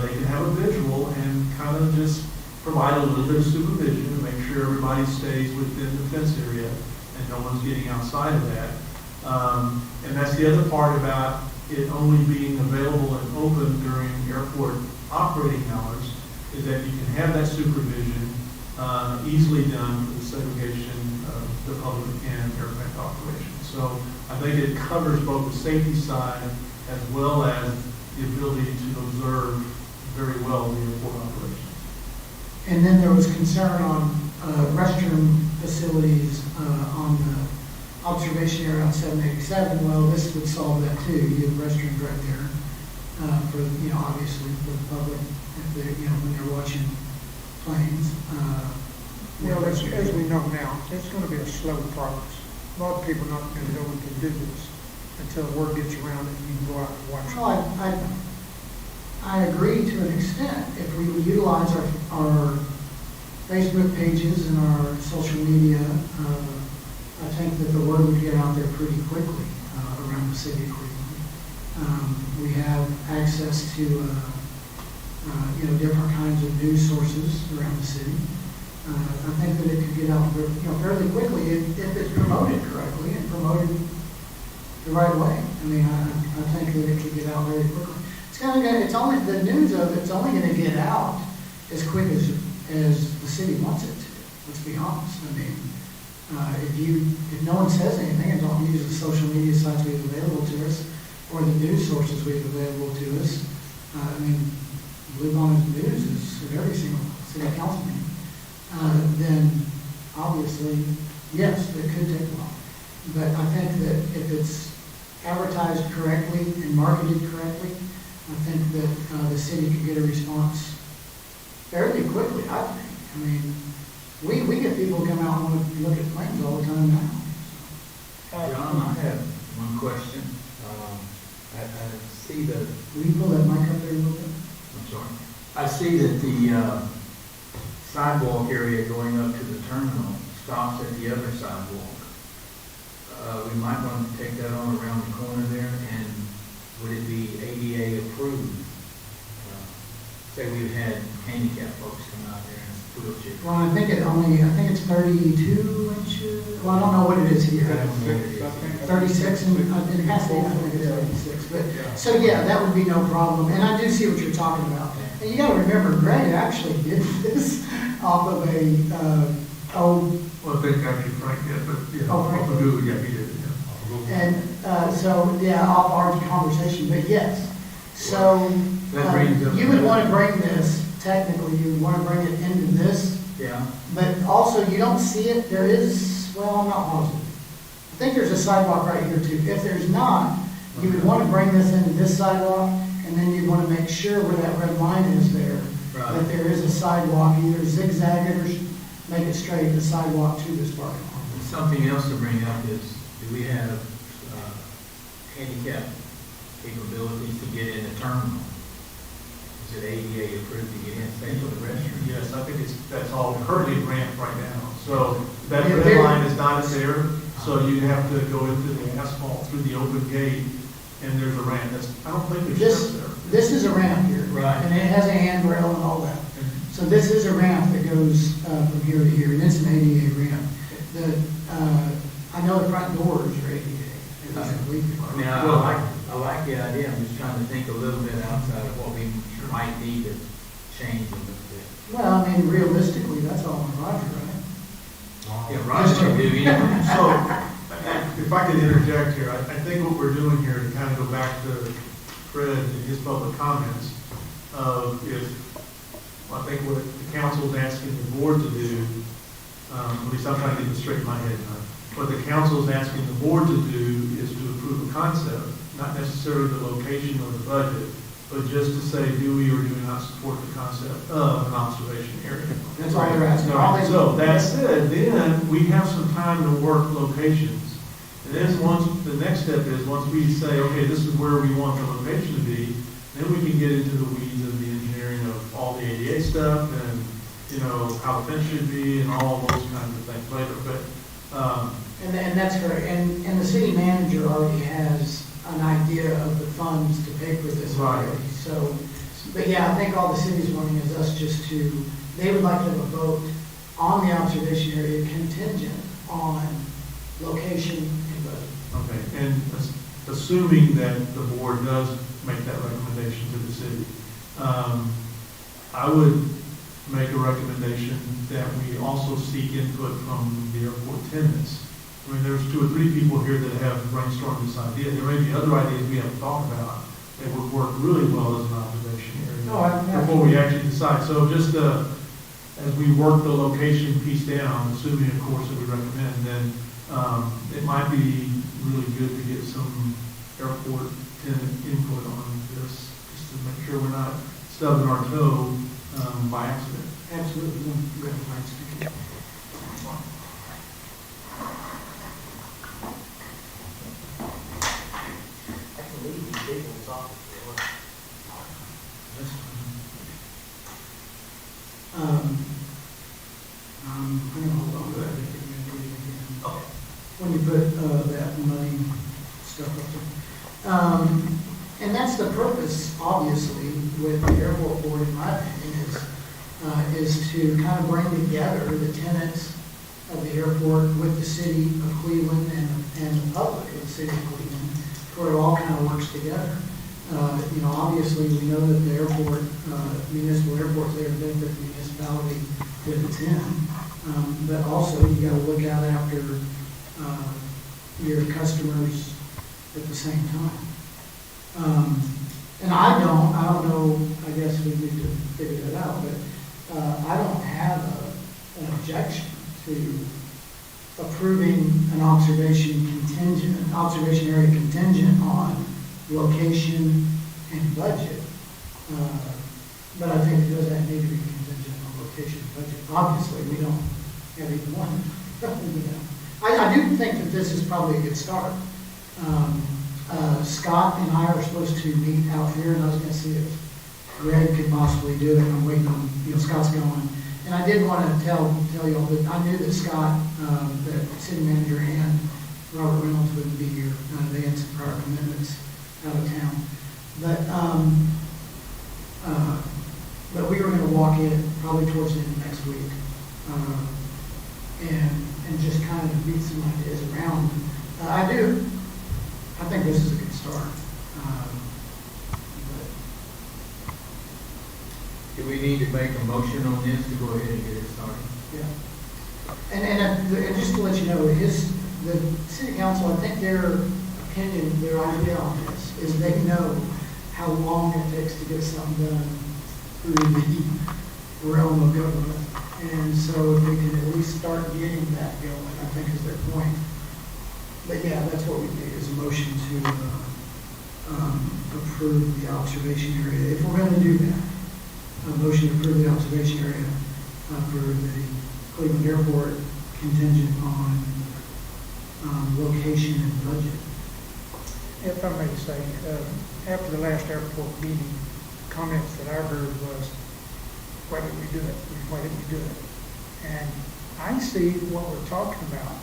they can have a visual and kind of just provide a little bit of supervision to make sure everybody stays within the fence area and no one's getting outside of that. And that's the other part about it only being available and open during airport operating hours, is that you can have that supervision easily done for the segregation of the public and aircraft operations. So I think it covers both the safety side as well as the ability to observe very well the airport operations. And then there was concern on restroom facilities on the observation area on 787. Well, this would solve that too. You have restrooms right there for, obviously for the public if they're, when they're watching planes. Well, as we know now, it's going to be a slow progress. A lot of people are not going to know we can do this until word gets around and you can go out and watch it. Well, I agree to an extent. If we utilize our Facebook pages and our social media, I think that the word would get out there pretty quickly around the city of Cleveland. We have access to different kinds of news sources around the city. I think that it could get out fairly quickly if it's promoted correctly and promoted the right way. I mean, I think that it could get out very quickly. It's only the news of it's only going to get out as quick as the city wants it to. Let's be honest. I mean, if no one says anything and don't use the social media sites we have available to us or the news sources we have available to us, I mean, Blue Bonnet News is at every single city council meeting. Then obviously, yes, it could take long. But I think that if it's advertised correctly and marketed correctly, I think that the city could get a response fairly quickly, I think. I mean, we get people come out and want to look at planes all the time now. John, I have one question. I see that, Will you pull that mic up there a little bit? I'm sorry. I see that the sidewalk area going up to the terminal stops at the other sidewalk. We might want to take that on around the corner there, and would it be ADA approved? Say we had handicap folks come out there and wheelchair. Well, I think it's 32 inches. Well, I don't know what it is here. 36, and it has to be, I think it's 36. But, so yeah, that would be no problem. And I do see what you're talking about. And you got to remember, Greg actually did this off of a old. Well, I think actually Frank did, but Frank off of Google, yeah, he did, yeah. And so, yeah, off our conversation, but yes. So That brings up you would want to bring this, technically, you would want to bring it into this, Yeah. but also you don't see it. There is, well, I'm not positive. I think there's a sidewalk right here too. If there's not, you would want to bring this into this sidewalk, and then you'd want to make sure where that red line is there, Right. that there is a sidewalk, either zigzag it or make it straight, the sidewalk to this parking lot. Something else to bring up is, do we have handicap capabilities to get in the terminal? Is it ADA approved to get in, say for the restroom? Yes, I think that's all currently ramped right now. So that Yeah, red there- line is not there, so you have to go into the asphalt through the open gate, and there's a ramp. I don't think there's steps there. This is a ramp here. Right. And it has a handrail and all that. So this is a ramp that goes from here to here, and it's an ADA ramp. I know the front doors are ADA. At least I believe they I mean, are. I like the idea, I'm just trying to think a little bit outside of what we might need to change a little bit. Well, I mean, realistically, that's all on Roger, right? Yeah, Roger can do anything. So, if I could interject here, I think what we're doing here, to kind of go back to Fred and his public comments, I think what the council's asking the board to do, at least I'm trying to get this straight in my head now. What the council's asking the board to do is to approve a concept, not necessarily the location or the budget, but just to say, do we or do we not support the concept of an observation area? That's all they're asking. All they- So that said, then we have some time to work locations. And then the next step is, once we say, okay, this is where we want the location to be, then we can get into the weeds of the engineering of all the ADA stuff and, how the fence should be and all those kinds of things later. But, And that's correct, and the city manager already has an idea of the funds to pay for this Right. already. So, but yeah, I think all the city's wanting is us just to, they would like to have a vote on the observation area contingent on location and budget. okay, and assuming that the board does make that recommendation to the city, I would make a recommendation that we also seek input from the airport tenants. I mean, there's 2 or 3 people here that have brainstormed this idea. There may be other ideas we haven't thought about that would work really well as an observation area before we actually decide. So just as we work the location piece down, assuming of course that we recommend, then it might be really good to get some airport tenant input on this, just to make sure we're not stubbing our toe by accident. Absolutely. Go ahead, Lance. I can leave these big ones off if you want. I'm gonna hold on to that if you're gonna do it again. Okay. When you put that money stuff up there. And that's the purpose, obviously, with the airport board, in my opinion, is to kind of bring together the tenants of the airport with the city of Cleveland and the public of the city of Cleveland, where it all kind of works together. Obviously, we know that the airport, municipal airports, they benefit the municipality with its end. But also, you gotta look out after your customers at the same time. And I don't know, I guess we need to figure that out, but I don't have an objection to approving an observation area contingent on location and budget. But I think it doesn't need to be contingent on location and budget. Obviously, we don't have either one. I do think that this is probably a good start. Scott and I are supposed to meet out here, and I was going to see if Greg could possibly do it. I'm waiting on, Scott's going. And I did want to tell you all that I knew that Scott, the city manager, and Robert Reynolds wouldn't be here. They had some prior commitments out of town. But we were going to walk in probably towards the end of next week, and just kind of beat some ideas around. I think this is a good start. Do we need to make a motion on this to go ahead and get it started? Yeah. And just to let you know, the city council, I think their opinion, their idea on this is they know how long it takes to get something done through the realm of government. And so if we can at least start getting that going, I think is their point. But yeah, that's what we need, is a motion to approve the observation area. If we're going to do that, a motion to approve the observation area for the Cleveland Airport contingent on location and budget. If I may say, after the last airport meeting, comments that I heard was, why didn't we do it? Why didn't we do it? And I see what we're talking about.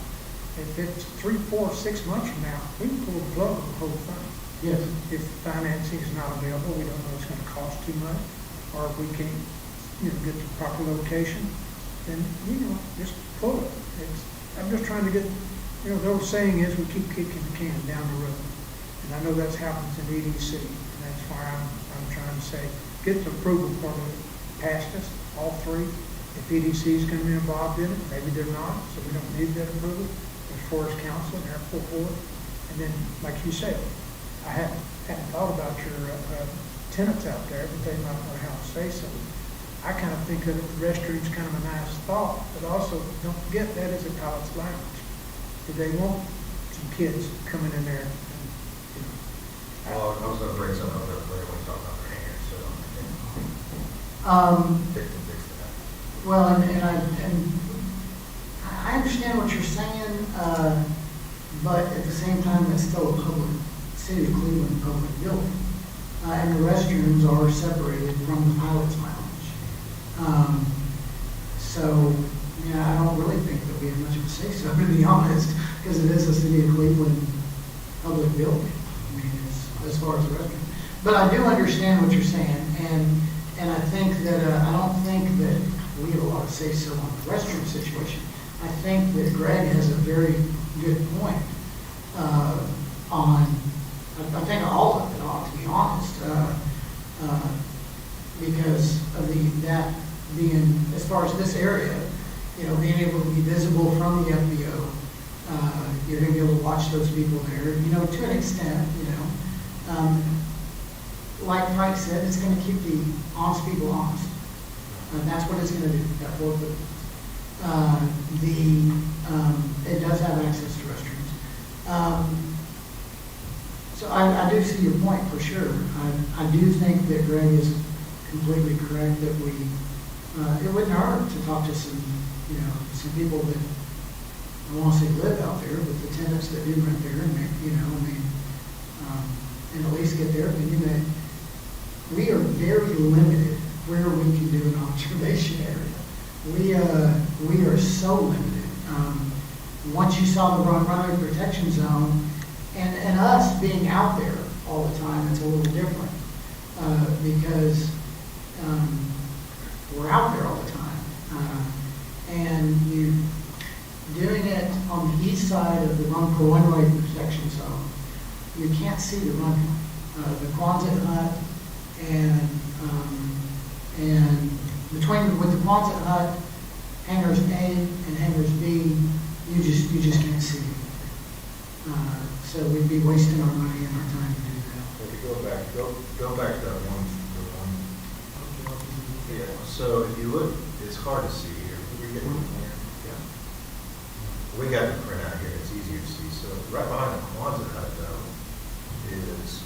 If it's 3, 4, 6 months from now, we can pull the plug on the whole thing. Yes. If financing is not available, we don't know it's going to cost too much, or if we can't, get the proper location, then, just pull it. I'm just trying to get, the old saying is we keep kicking the can down the road. And I know that's happens in EDC, and that's why I'm trying to say, get the approval for the past us, all 3. If EDC is going to be involved in it, maybe they're not, so we don't need that approval. there's Forest Council and Airport Board, and then, like you said, I hadn't thought about your tenants out there, but they might know how to say so. I kind of think of restrooms kind of a nice thought, but also don't forget that is a college lounge. Do they want some kids coming in there? Well, I was gonna bring something up there when we talk about the hangers, so fix that. Well, and I understand what you're saying, but at the same time, it's still a public, City of Cleveland public building. And the restrooms are separated from the pilot's lounge. So, yeah, I don't really think that we have much of a say-so, to be honest, because it is a City of Cleveland public building. I mean, as far as the restroom. But I do understand what you're saying, and I think that, I don't think that we have a lot of say-so on the restroom situation. I think that Greg has a very good point, I think all of it ought to be honest, because of that being, as far as this area, being able to be visible from the FBO, you're going to be able to watch those people there, to an extent, like Mike said, it's going to keep the honest people honest. And that's what it's going to do, that forklift. It does have access to restrooms. So I do see your point for sure. I do think that Greg is completely correct that it wouldn't hurt to talk to some people that, I won't say live out there, but the tenants that do rent there and at least get their opinion that we are very limited where we can do an observation area. We are so limited. Once you saw the runway protection zone, and us being out there all the time, it's a little different because we're out there all the time. And you doing it on the east side of the runway protection zone, you can't see the runway. The Quonset hut and with the Quonset hut, hangars A and hangars B, you just can't see it. So we'd be wasting our money and our time to do that. If you go back to that one. Yeah, so if you look, it's hard to see here. We're getting there. Yeah. We got the print out here, it's easier to see. So right behind the Quonset hut though is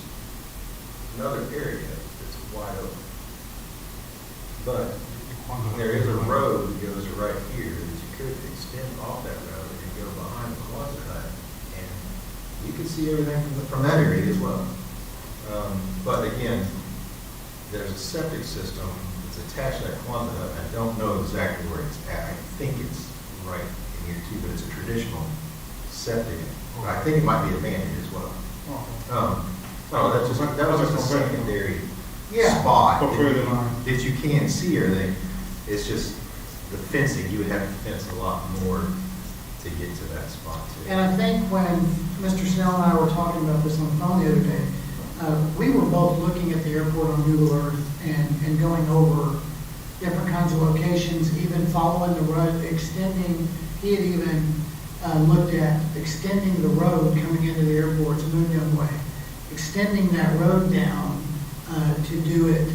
another area that's wide open. But there is a road that goes right here that you could extend off that road and go behind the Quonset hut, and you can see everything from that area as well. But again, there's a septic system that's attached to that Quonset hut. I don't know exactly where it's at. I think it's right in here too, but it's a traditional septic. I think it might be abandoned as well. That was just a secondary spot that you can see everything. It's just the fencing. You would have to fence a lot more to get to that spot too. And I think when Mr. Snell and I were talking about this on the phone the other day, we were both looking at the airport on Google Earth and going over different kinds of locations, even following the road, extending. He had even looked at extending the road coming into the airport, it's Moon Young Way, extending that road down to do it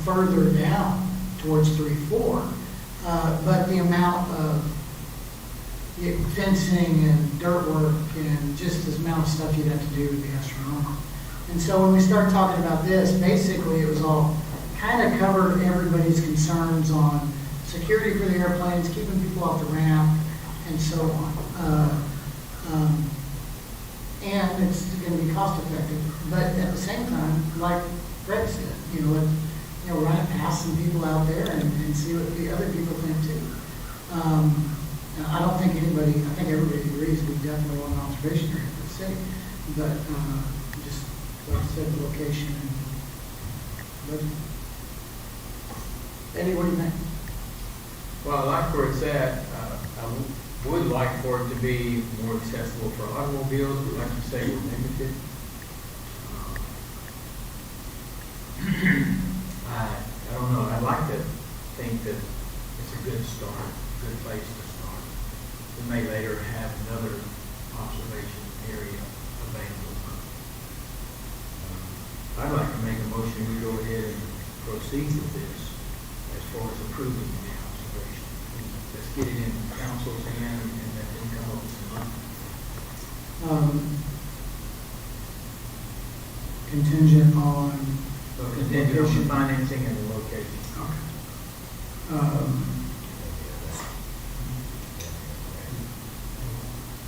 further down towards 3-4. But the amount of fencing and dirt work and just the amount of stuff you'd have to do would be astronomical. And so when we started talking about this, basically it was all kind of covered everybody's concerns on security for the airplanes, keeping people off the ramp, and so on. And it's going to be cost effective, but at the same time, like Greg said, run it past some people out there and see what the other people think too. I don't think I think everybody agrees we definitely want an observation area for the city, but just like I said, the location and Eddie, what do you think? Well, I like where it's at. I would like for it to be more accessible for automobiles, but like you say, we're limited. I don't know. I'd like to think that it's a good start, good place to start. we may later have another observation area available. I'd like to make a motion, we go ahead and proceed with this as far as approving the observation. Let's get it in council's hand and let them come up with some money. Contingent on, Contingent on the financing and the location.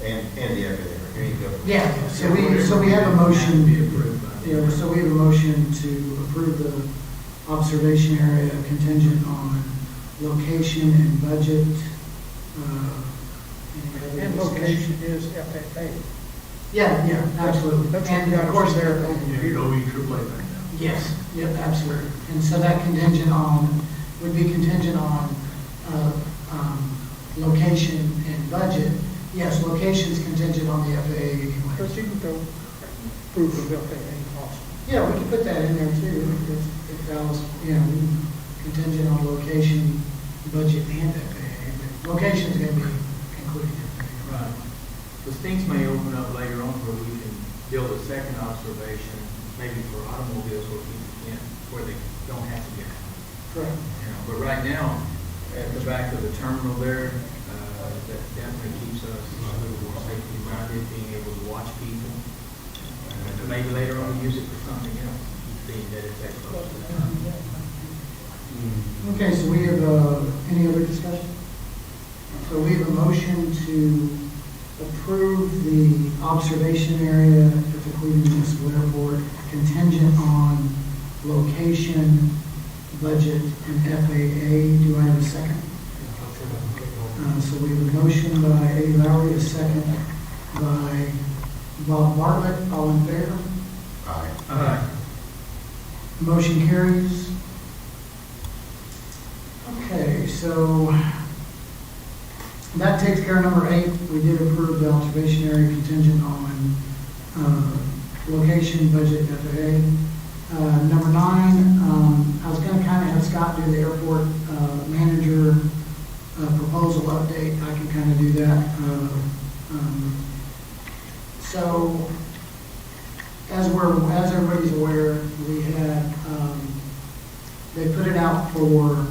And the FAA, here you go. yeah, so we have a motion. Be approved by the- Yeah, so we have a motion to approve the observation area contingent on location and budget. Any other And discussion? location is FAA. Yeah, absolutely. That's what And we of gotta course, figure they're, out. Yeah, you're OE AAA right now. yes, yep, absolutely. And so that contingent on, would be contingent on, location and budget. Yes, location's contingent on the FAA But anyway. you can go proof of FAA also. Yeah, we can put that in there too, if that was, contingent on location, budget, and FAA. But location's gonna be including FAA. Right. Because things may open up later on where we can build a second observation, maybe for automobiles where people can, where they don't have to get out. Correct. But right now, at the back of the terminal there, that definitely keeps us a little more safety minded, being able to watch people. Maybe later on use it for something else, being that it's that close to the terminal. Okay, so we have, any other discussion? So we have a motion to approve the observation area at the Cleveland Municipal Airport contingent on location, budget, and FAA. Do I have a second? So we have a motion by Eddie Lowry, a second by Bob Bartlett. All in favor? Aye. Motion carries. Okay, so that takes care of number 8. We did approve the observation area contingent on location, budget, and FAA. Number 9, I was going to kind of have Scott do the airport manager proposal update. I can kind of do that. So, as everybody's aware, we had, they put it out for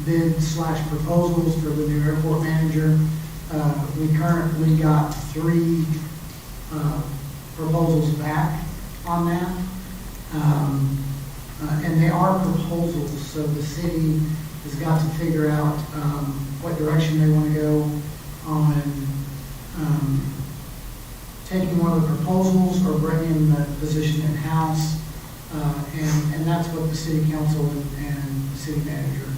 bid/proposals for the new airport manager. We currently got 3 proposals back on that. And they are proposals, so the city has got to figure out what direction they want to go on taking one of the proposals or bringing the position in-house. And that's what the city council and the city manager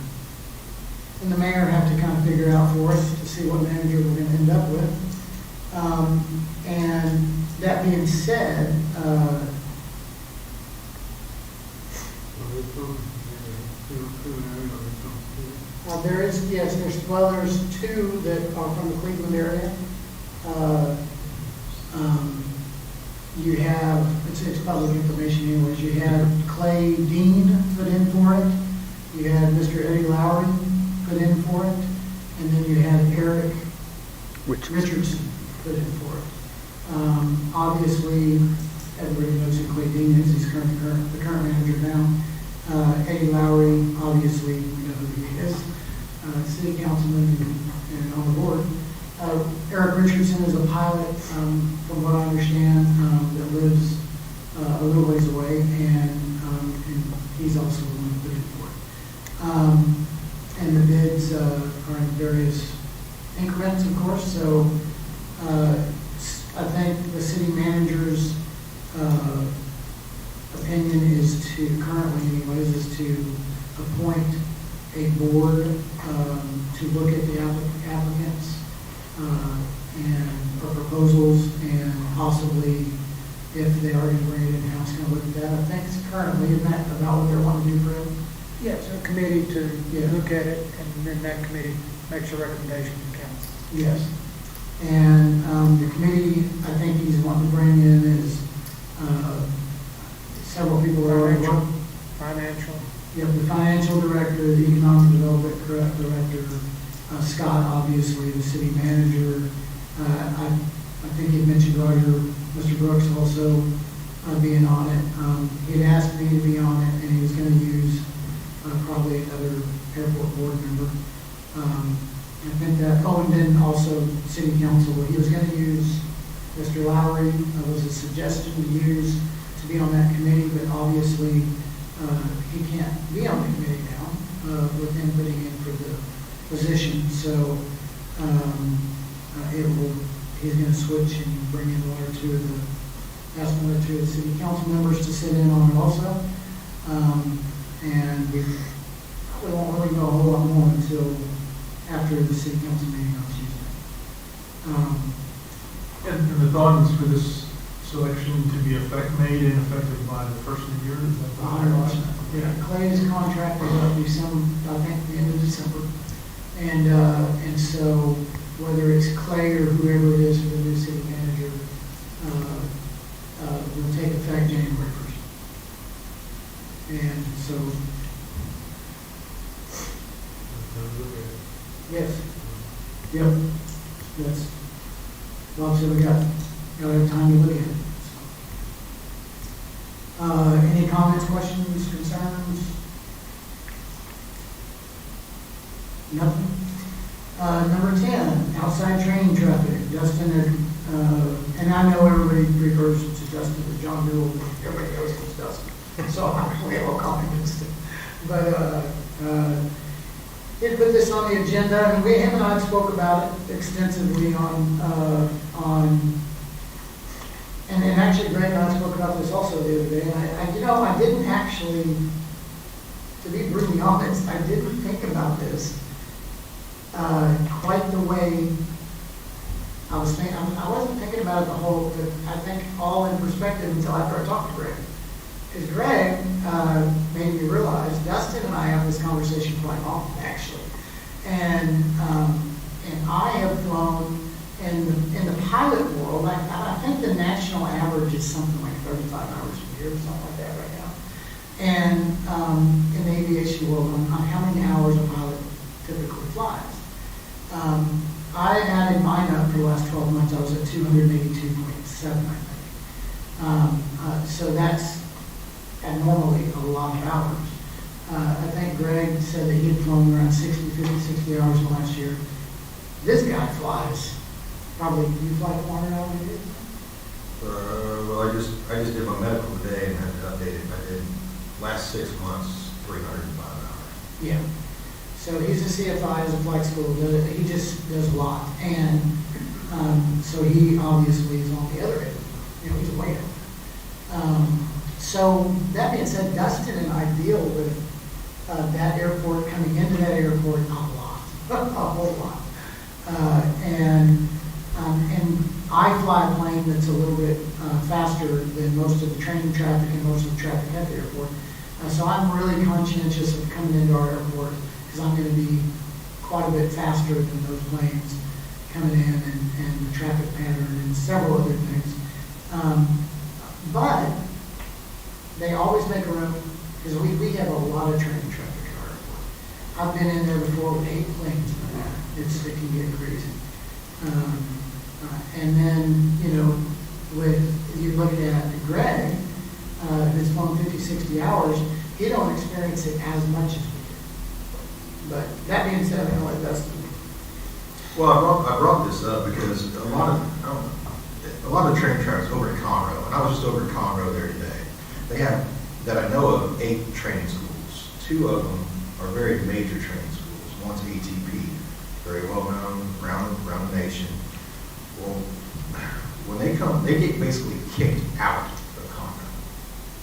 and the mayor have to kind of figure out for us to see what manager we're going to end up with. And that being said, there's 2 that are from the Cleveland area. You have, it's public information anyways, you had Clay Dean put in for it, you had Mr. Eddie Lowry put in for it, and then you had Eric Richardson put in for it. Obviously, everybody knows who Clay Dean is, he's the current manager now. Eddie Lowry, obviously, we know who he is, city councilman and on the board. Eric Richardson is a pilot, from what I understand, that lives a little ways away, and he's also the one who put in for it. And the bids are in various increments, of course, so I think the city manager's opinion is to, currently anyways, is to appoint a board to look at the applicants and for proposals, and possibly, if they are going to bring it in-house, going to look at that. I think it's currently, isn't that about what they're wanting to do, Fred? Yes, a committee to Yeah. look at it, and then that committee makes a recommendation to council. Yes. And the committee, I think he's wanting to bring in is several people that already work. Financial. You have the financial director, the economic development director, Scott, obviously, the city manager. I think you mentioned Roger, Mr. Brooks also being on it. He had asked me to be on it, and he was going to use probably another airport board member. I think that, oh, and then also city council, he was going to use Mr. Lowry. It was a suggestion to use to be on that committee, but obviously he can't be on the committee now with him putting in for the position. So he's going to switch and bring in one or two of the, ask one or two of the city council members to sit in on it also. And we won't really know a whole lot more until after the city council meeting on Tuesday. And the thought is for this selection to be made and effective by the first of the year? Is that the 100%. Yeah, Clay's contract is up December, I think, the end of December. And so whether it's Clay or whoever it is for the new city manager, will take effect January 1st. And so, yes, yep, that's, well, so we got time to look at it. Any comments, questions, concerns? Nothing? Number 10, outside training traffic. Dustin, and I know everybody refers to Dustin as John Newell, everybody knows it's Dustin. So we have all comments. But he put this on the agenda, and him and I spoke about it extensively and actually Greg and I spoke about this also the other day, and I didn't actually, to be brutally honest, I didn't think about this quite the way I was thinking. I wasn't thinking about it I think all in perspective until after I talked to Greg. Because Greg made me realize, Dustin and I have this conversation quite often, actually. And I have flown in the pilot world, I think the national average is something like 35 hours a year or something like that right now. And in the aviation world, on how many hours a pilot typically flies. I added mine up for the last 12 months. I was at 282.7, I think. So that's abnormally a lot of hours. I think Greg said that he had flown around 50, 60 hours last year. This guy flies probably, you fly 400 hours a year? Well, I just did my medical today and had to update it. I did last 6 months, 305 hours. Yeah. So he's a CFI, he's a flight school, he just does a lot. And so he obviously is on the other end. He's way over. So that being said, Dustin and I deal with that airport, coming into that airport, a lot, a whole lot. And I fly a plane that's a little bit faster than most of the training traffic and most of the traffic at the airport. So I'm really conscientious of coming into our airport because I'm going to be quite a bit faster than those planes coming in and the traffic pattern and several other things. But they always make room because we have a lot of training traffic at our airport. I've been in there before with 8 planes. It can get crazy. And then, with you look at Greg, who's flown 50, 60 hours, he don't experience it as much as we do. But that being said, I know it does. Well, I brought this up because a lot of train tracks over at Conroe, and I was just over at Conroe there today. They have, that I know of, 8 training schools. 2 of them are very major training schools. One's ATP, very well known around the nation. Well, when they come, they get basically kicked out of Conroe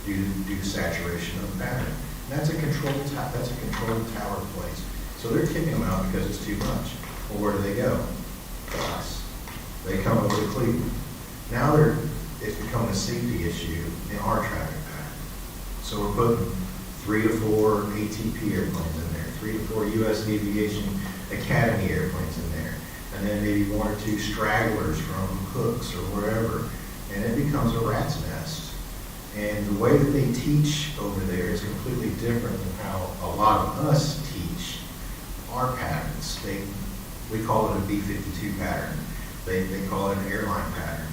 due to saturation of the pattern. And that's a controlled tower place. So they're kicking them out because it's too much. Well, where do they go? To us. They come over to Cleveland. Now it's become a safety issue in our traffic pattern. So we're putting 3 to 4 ATP airplanes in there, 3 to 4 U.S. Aviation Academy airplanes in there, and then maybe 1 or 2 stragglers from Hooks or wherever, and it becomes a rat's nest. And the way that they teach over there is completely different than how a lot of us teach our patterns. We call it a B-52 pattern. They call it an airline pattern.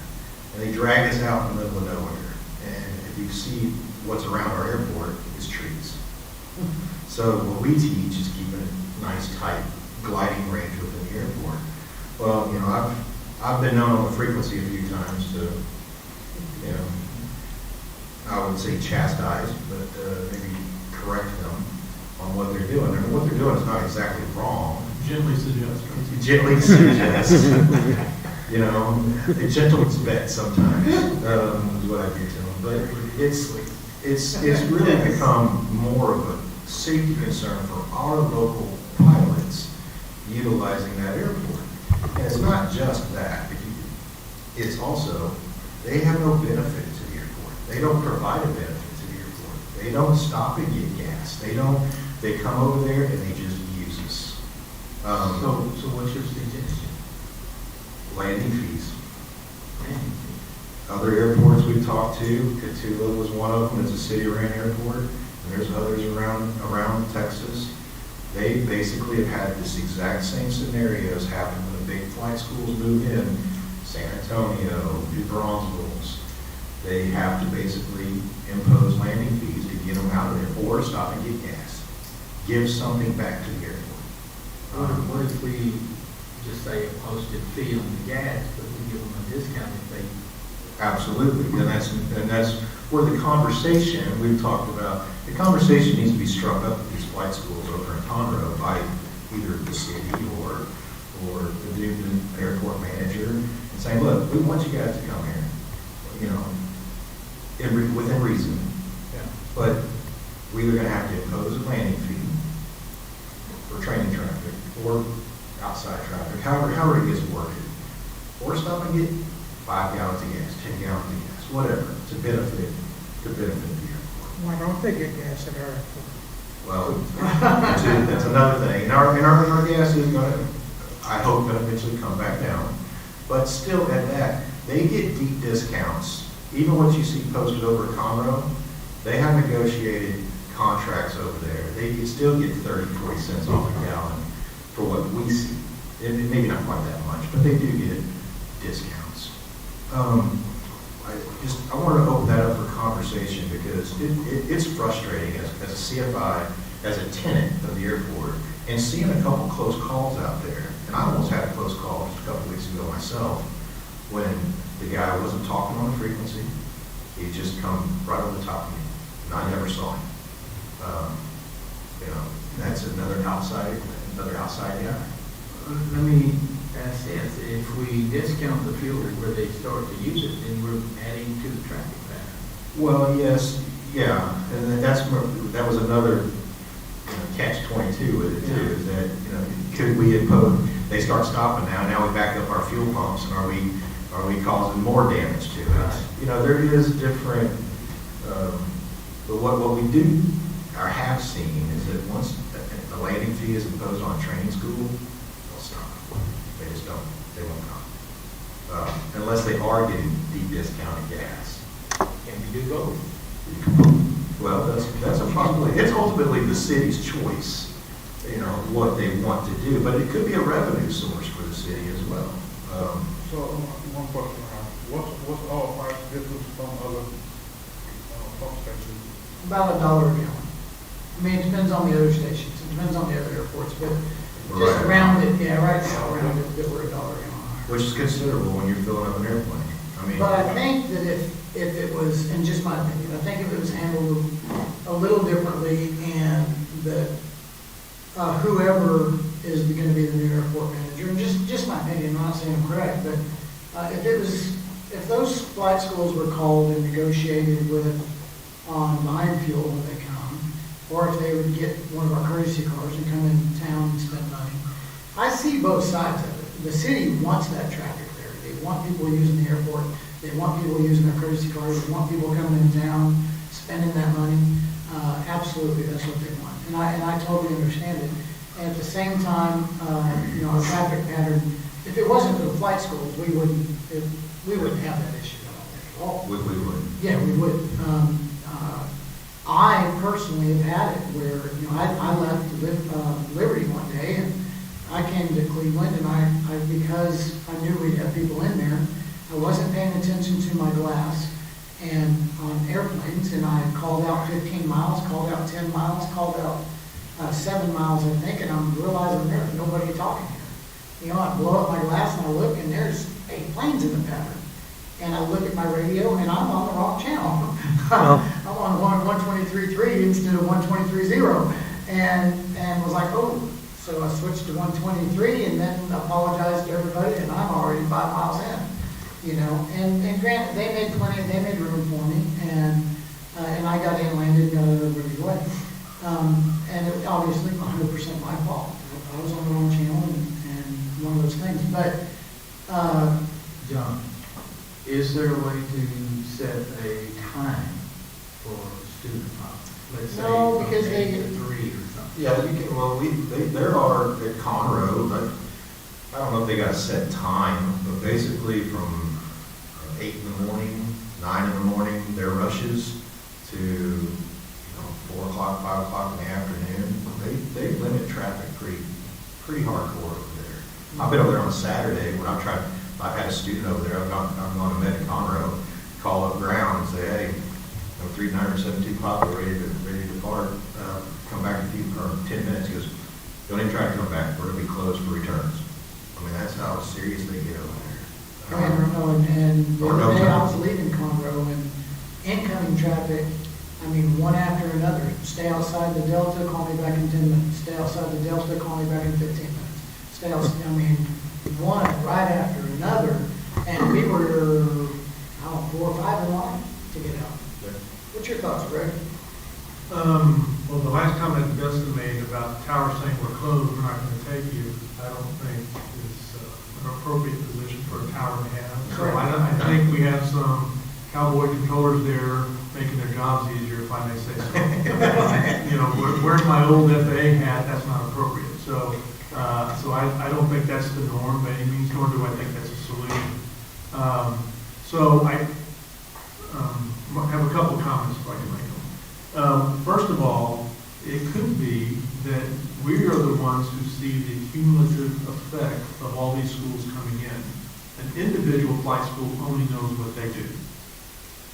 And they drag us out in the middle of nowhere. And if you see what's around our airport, it's trees. So what we teach is keeping a nice, tight gliding range within the airport. Well, you know, I've been known on the frequency a few times to, you know, I would say chastise, but maybe correct them on what they're doing. And what they're doing is not exactly wrong. Gently suggest, right? Gently suggest. You know, a gentle bet sometimes is what I do to them. But it's really become more of a safety concern for our local pilots utilizing that airport. And it's not just that. It's also, they have no benefit to the airport. They don't provide a benefit to the airport. They don't stop and get gas. They come over there and they just use us. So what's your suggestion? Landing fees. Other airports we've talked to, Catula was one of them, it's a city-ran airport, and there's others around Texas. They basically have had this exact same scenarios happen when the big flight schools move in, San Antonio, New Braunfels. They have to basically impose landing fees to get them out of there, or stop and get gas. Give something back to the airport. What if we just say a posted fee on the gas, but we give them a discount if they... Absolutely, and that's where the conversation we've talked about, the conversation needs to be struck up at these flight schools over in Conroe by either the city or the Newton airport manager, and saying, look, we want you guys to come here, you know, within reason. Yeah. But we're either going to have to impose a landing fee for training traffic or outside traffic, however it gets worded, or stop and get 5 gallons of gas, 10 gallons of gas, whatever, to benefit the airport. Why don't they get gas at our airport? Well, that's another thing. And our gas is going to, I hope, going to eventually come back down. But still, at that, they get deep discounts. Even what you see posted over at Conroe, they have negotiated contracts over there. They can still get 30, 40 cents off a gallon for what we see. Maybe not quite that much, but they do get discounts. I wanted to open that up for conversation because it's frustrating as a CFI, as a tenant of the airport, and seeing a couple close calls out there. And I almost had a close call just a couple weeks ago myself when the guy wasn't talking on the frequency. He just come right over the top of me, and I never saw him. You know, that's another outside guy. Let me ask this, if we discount the fuel where they start to use it, then we're adding to the traffic pattern. Well, yes, yeah, and then that was another catch-22 with it too, is that, you know, could we impose, they start stopping now we back up our fuel pumps, and are we causing more damage to it? Right. You know, there is different, but what we do, or have seen, is that once the landing fee is imposed on training school, they'll stop. They just don't, they won't come. Unless they are getting deep discounted gas. Can we do both? Well, that's a possibility. It's ultimately the city's choice, you know, what they want to do, but it could be a revenue source for the city as well. So, one question I have, what's our price difference from other pump stations? About $1 a gallon. I mean, it depends on the other stations, it depends on the other airports, but just Right. around it, yeah, right now, around it, that we're $1 a gallon. Which is considerable when you're filling up an airplane. I mean, But I think that if it was, in just my opinion, I think if it was handled a little differently and that whoever is going to be the new airport manager, and just my opinion, I'm not saying I'm correct, but if those flight schools were called and negotiated with on buying fuel when they come, or if they would get one of our courtesy cars and come in town and spend money, I see both sides of it. The city wants that traffic there. They want people using the airport. They want people using their courtesy cars. They want people coming in town, spending that money. Absolutely, that's what they want. And I totally understand it. And at the same time, you know, our traffic pattern, if it wasn't for the flight schools, we wouldn't have that issue at all. we would. Yeah, we would. I personally have had it where, you know, I left Liberty one day and I I came to Cleveland and because I knew we'd have people in there, I wasn't paying attention to my glass and on airplanes, and I called out 15 miles, called out 10 miles, called out 7 miles, I think, and I'm realizing there's nobody talking here. You know, I blow up my glass and I look and there's 8 planes in the pattern. And I look at my radio and I'm on the wrong channel. I'm on 123.3 instead of 123.0. And was like, oh, so I switched to 123 and then apologized to everybody and I'm already 5 miles in. You know, and granted, they made room for me, and I got in, landed, got out of everybody's way. And it obviously 100% my fault. I was on the wrong channel and one of those things. But, John, is there a way to set a time for student pop? Let's say No, from because 8 they- to 3 or something. Yeah, you can, well, there are at Conroe, but I don't know if they got a set time, but basically from 8 in the morning, 9 in the morning, their rushes to, 4 o'clock, 5 o'clock in the afternoon, they limit traffic pretty hardcore over there. I've been over there on a Saturday when I've had a student over there, I've gone to Med Conroe, call up ground and say, hey, 3972 o'clock, we're ready to depart, come back in 10 minutes. He goes, don't even try to come back, we're gonna be closed for returns. I mean, that's how serious they get over there. and the Or no other day I time. was leaving Conroe and incoming traffic, I mean, one after another. Stay outside the Delta, call me back in 10 minutes. Stay outside the Delta, call me back in 15 minutes. Stay outside, I mean, one right after another. And we were, 4 or 5 in line to get out. What's your thoughts, Greg? Well, the last comment Dustin made about the tower saying we're closed, we're not going to take you, I don't think is an appropriate position for a tower to have. So I think we have some cowboy controllers there making their jobs easier, if I may say so. Where's my old FAA hat? That's not appropriate. So I don't think that's the norm by any means, nor do I think that's a solution. So I have a couple of comments if I can make them. First of all, it could be that we are the ones who see the cumulative effect of all these schools coming in. An individual flight school only knows what they do.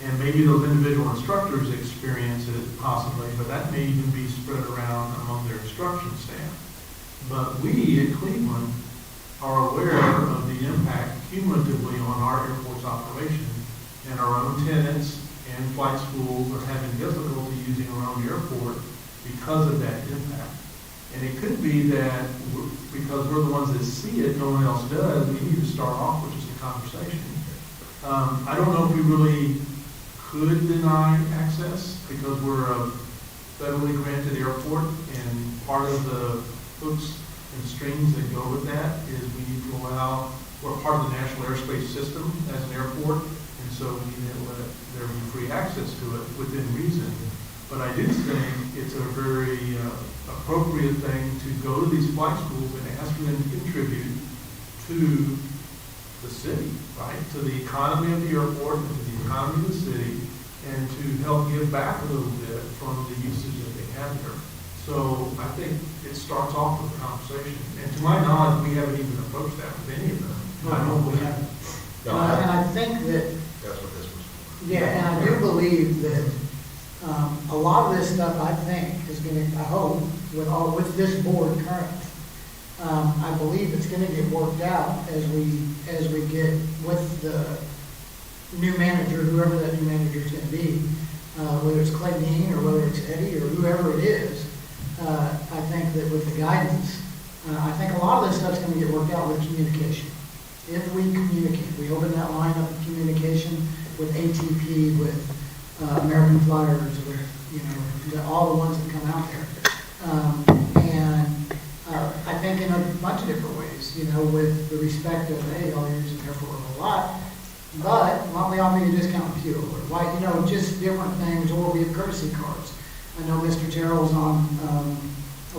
And maybe those individual instructors experience it possibly, but that may even be spread around among their instruction staff. But we at Cleveland are aware of the impact cumulatively on our airport's operation, and our own tenants and flight schools are having difficulty using our own airport because of that impact. And it could be that because we're the ones that see it, no one else does, we need to start off with just a conversation. I don't know if we really could deny access because we're a federally granted airport, and part of the hooks and strings that go with that is we need to allow, we're part of the national airspace system as an airport, and so we need to let there be free access to it within reason. But I do think it's a very appropriate thing to go to these flight schools and ask for them to contribute to the city, right? To the economy of the airport and to the economy of the city, and to help give back a little bit from the usage that they have here. So I think it starts off with a conversation. And to my knowledge, we haven't even approached that with any of them. I don't We believe. haven't. No, And I think that, That's what this was for. yeah, and I do believe that a lot of this stuff, I think, is going to, I hope, with this board currently, I believe it's going to get worked out as we get with the new manager, whoever that new manager is going to be, whether it's Clay Dean or whether it's Eddie or whoever it is. I think that with the guidance, I think a lot of this stuff's going to get worked out with communication. If we communicate, we open that line up of communication with ATP, with American Flyers, with all the ones that come out there, and I think in a bunch of different ways, with the respect of, hey, all you're using there for a lot, but why don't we offer you a discount on fuel, or why, just different things, or we have courtesy cards. I know Mr. Terrell's on,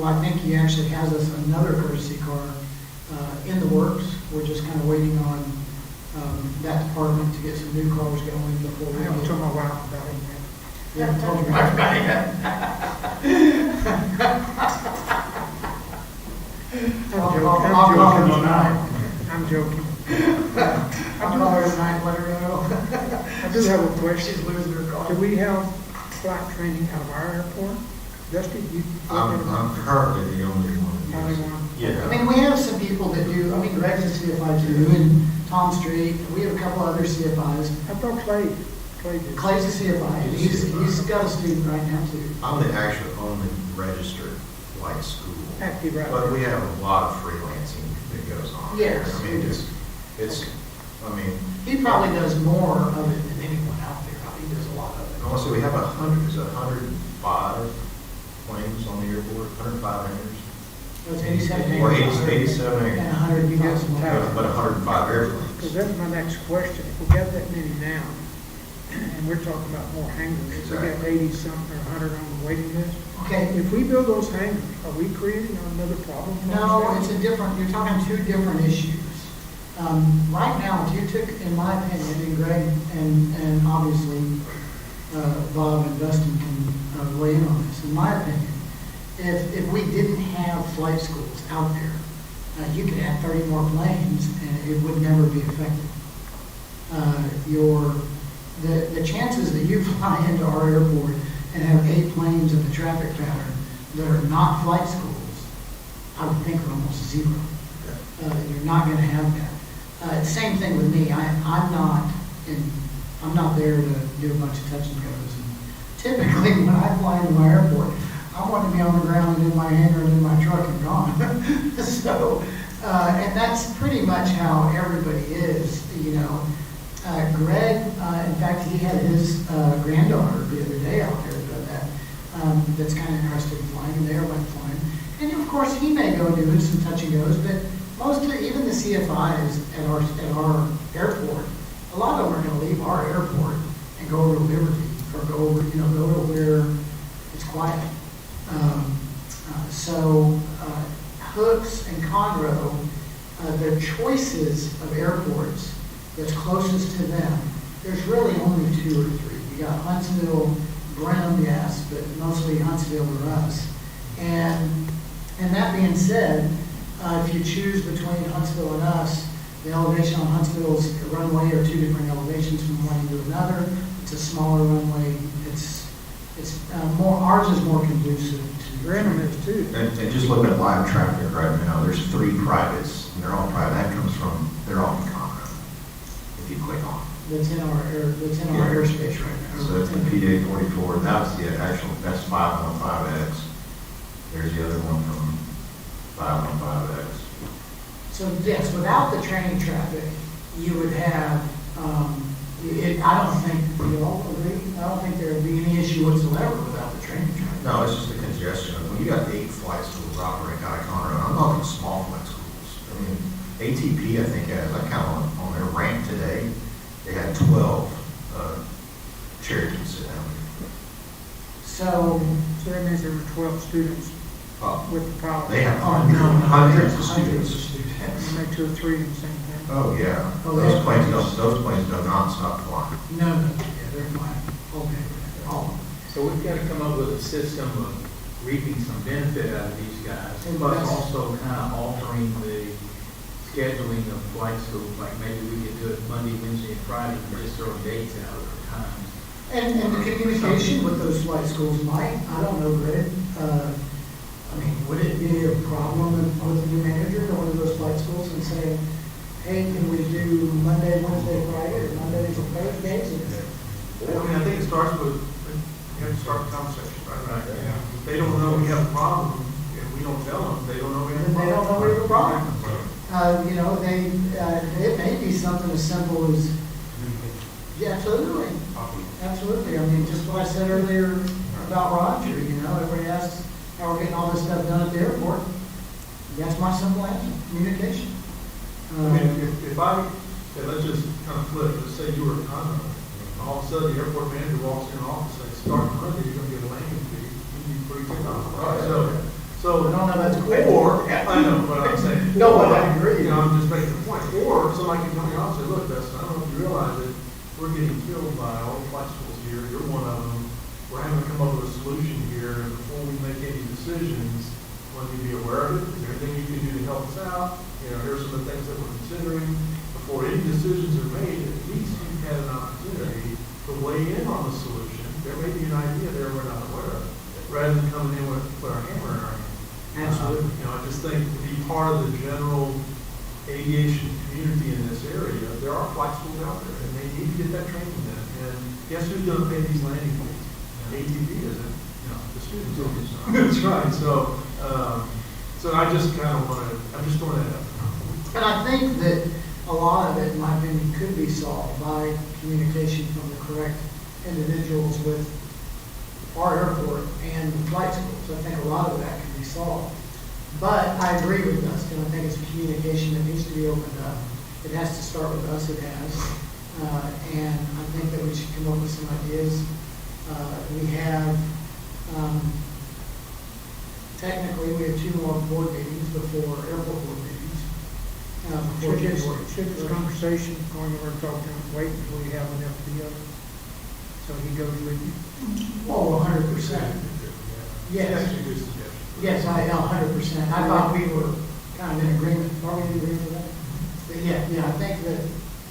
I think he actually has us another courtesy card in the works. We're just kind of waiting on that department to get some new cars going before we I haven't get. told my wife about it yet. You haven't told your wife about it yet? I'm joking. I'll I'll call her joking. tonight. I'm joking. I'll call her tonight, let her know. I do have a question. She's losing her car. Do we have flight training out of our airport? Dusty, you? I'm currently the only one. Only one? I mean, we have some people that do, I mean, Greg's a CFI too, and Tom Street, we have a couple other CFIs. I thought Clay did. Clay's a CFI, and he's got a student right now too. I'm the actual only registered flight school. Active right But now. we have a lot of freelancing that goes on. Yes. I mean, I mean, He probably does more of it than anyone out there. He does a lot of it. I want to say we have 105 planes on the airport, 105 hangars. It's 87 Or acres. 87 And hangars. 100, you got some But 105 Because airplanes. that's my next question. If we got that many now, and we're talking about more hangars, we got Exactly. 80 something or 100 on the waiting list. Okay, If we build those hangars, are we creating another problem for no, ourselves? it's a different, you're talking two different issues. Right now, if you took, in my opinion, and Greg and obviously Bob and Dustin can weigh in on this, in my opinion, if we didn't have flight schools out there, you could add 30 more planes and it would never be effective. The chances that you fly into our airport and have 8 planes in the traffic pattern that are not flight schools, I would think are almost zero. You're not going to have that. Same thing with me. I'm not there to do a bunch of touch and goes. And typically, when I fly into my airport, I want to be on the ground and in my hangar and in my truck and gone. So, and that's pretty much how everybody is. You know, Greg, in fact, he had his granddaughter the other day out there doing that. That's kind of interested in flying, and they went flying. And of course, he may go do some touch and goes, but most of, even the CFIs at our airport, a lot of them are going to leave our airport and go over to Liberty or go over, go to where it's quiet. So Hooks and Conroe, their choices of airports that's closest to them, there's really only 2 or 3. You got Huntsville, Brenham, yes, but mostly Huntsville or us. And that being said, if you choose between Huntsville and us, the elevation on Huntsville's runway are 2 different elevations from one to another. It's a smaller runway. It's more, ours is more conducive to. Brenham is too. And just looking at live traffic right now, there's 3 privates, and they're all private. That comes from, they're all in Conroe, if you click on it. That's in our airspace right now. So that's the PA 44, that's the actual, that's 515X. There's the other one from 515X. So yes, without the train traffic, you would have, I don't think, you all agree? I don't think there would be any issue whatsoever without the train traffic. No, it's just the congestion. When you got 8 flight schools operating out of Conroe, I'm talking small flight schools. I mean, ATP, I think, has, I count on their ramp today, they had 12 Cherokees sit down. So, So that means there were 12 students with the pilot. They have oh, no, no, hundreds of hundreds of students. students. And they 2 or 3 in the same thing. Oh, yeah. Oh, they have- Those planes do not stop flying. No, yeah, they're fine. Okay, all of them. So we've got to come up with a system of reaping some benefit out of these guys, And plus that's- also kind of altering the scheduling of flight schools, like maybe we could do it Monday, Wednesday, and Friday, and just throw dates out at times. And the communication with those flight schools might, I don't know, Greg, I mean, would it be a problem with the new manager going to those flight schools and saying, hey, can we do Monday, Wednesday, Friday, or Mondays and Thursdays? I mean, I think it starts with, you have to start the conversation, right? If they don't know we have a problem, and we don't tell them, they don't know we have a Then problem. they don't know we have a problem. It may be something as simple as, yeah, absolutely. Absolutely. I mean, just what I said earlier about Roger, everybody asks how we're getting all this stuff done at the airport. That's my simple answer, communication. I mean, if let's just kind of flip, let's say you were at Conroe, and all of a sudden the airport manager walks in the office and says, starting Monday, you're going to get a landing fee, you'd be pretty ticked off, right? So, I don't know, that's cool. or, I know what I'm saying. No, but I agree. I'm just making a point. Or somebody can come to your office and say, look, Dustin, I don't know if you realize it, we're getting killed by all the flight schools here, you're one of them. We're having to come up with a solution here, and before we make any decisions, want you to be aware of it, is there anything you can do to help us out? You know, here's some of the things that we're considering. Before any decisions are made, at least you've had an opportunity to weigh in on the solution. There may be an idea there we're not aware of, rather than coming in with our hammer in our hand. Absolutely. You know, I just think to be part of the general aviation community in this area, there are flight schools out there, and they need to get that training in. And guess who's going to pay these landing fees? ATV isn't, you know, the students are. That's right. So I just kind of want to, I'm just throwing that out. And I think that a lot of it, in my opinion, could be solved by communication from the correct individuals with our airport and the flight schools. I think a lot of that can be solved. But I agree with Dustin. I think it's communication that needs to be opened up. It has to start with us. It has. And I think that we should come up with some ideas. We have, technically, we have 2 more board meetings before airport board meetings. Before January. Should this conversation going over and talking, wait until we have an FBO? So he goes with you? Oh, 100%. Yes. Yes, 100%. I thought we were kind of in agreement. Are we in agreement with that? But yeah, I think that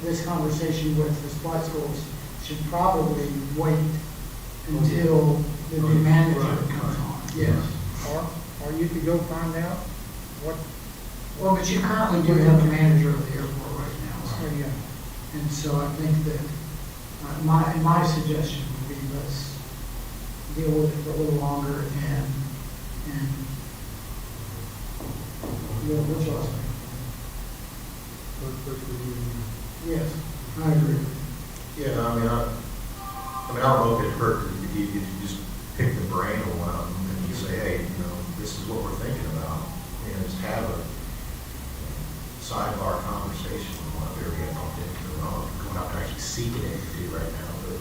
this conversation with the flight schools should probably wait until the new manager comes on. Yes. Or you could go find out what, Well, but you currently do have the manager of the airport right now. oh, yeah. And so I think that my suggestion would be let's deal with it for a little longer and what's your last name? Yes, I agree. Yeah, I mean, I don't know if it hurt if you just pick the brain of one of them and you say, hey, you know, this is what we're thinking about. You know, just have a sidebar conversation with one of every applicant. Going out and actually seeking it to do right now, but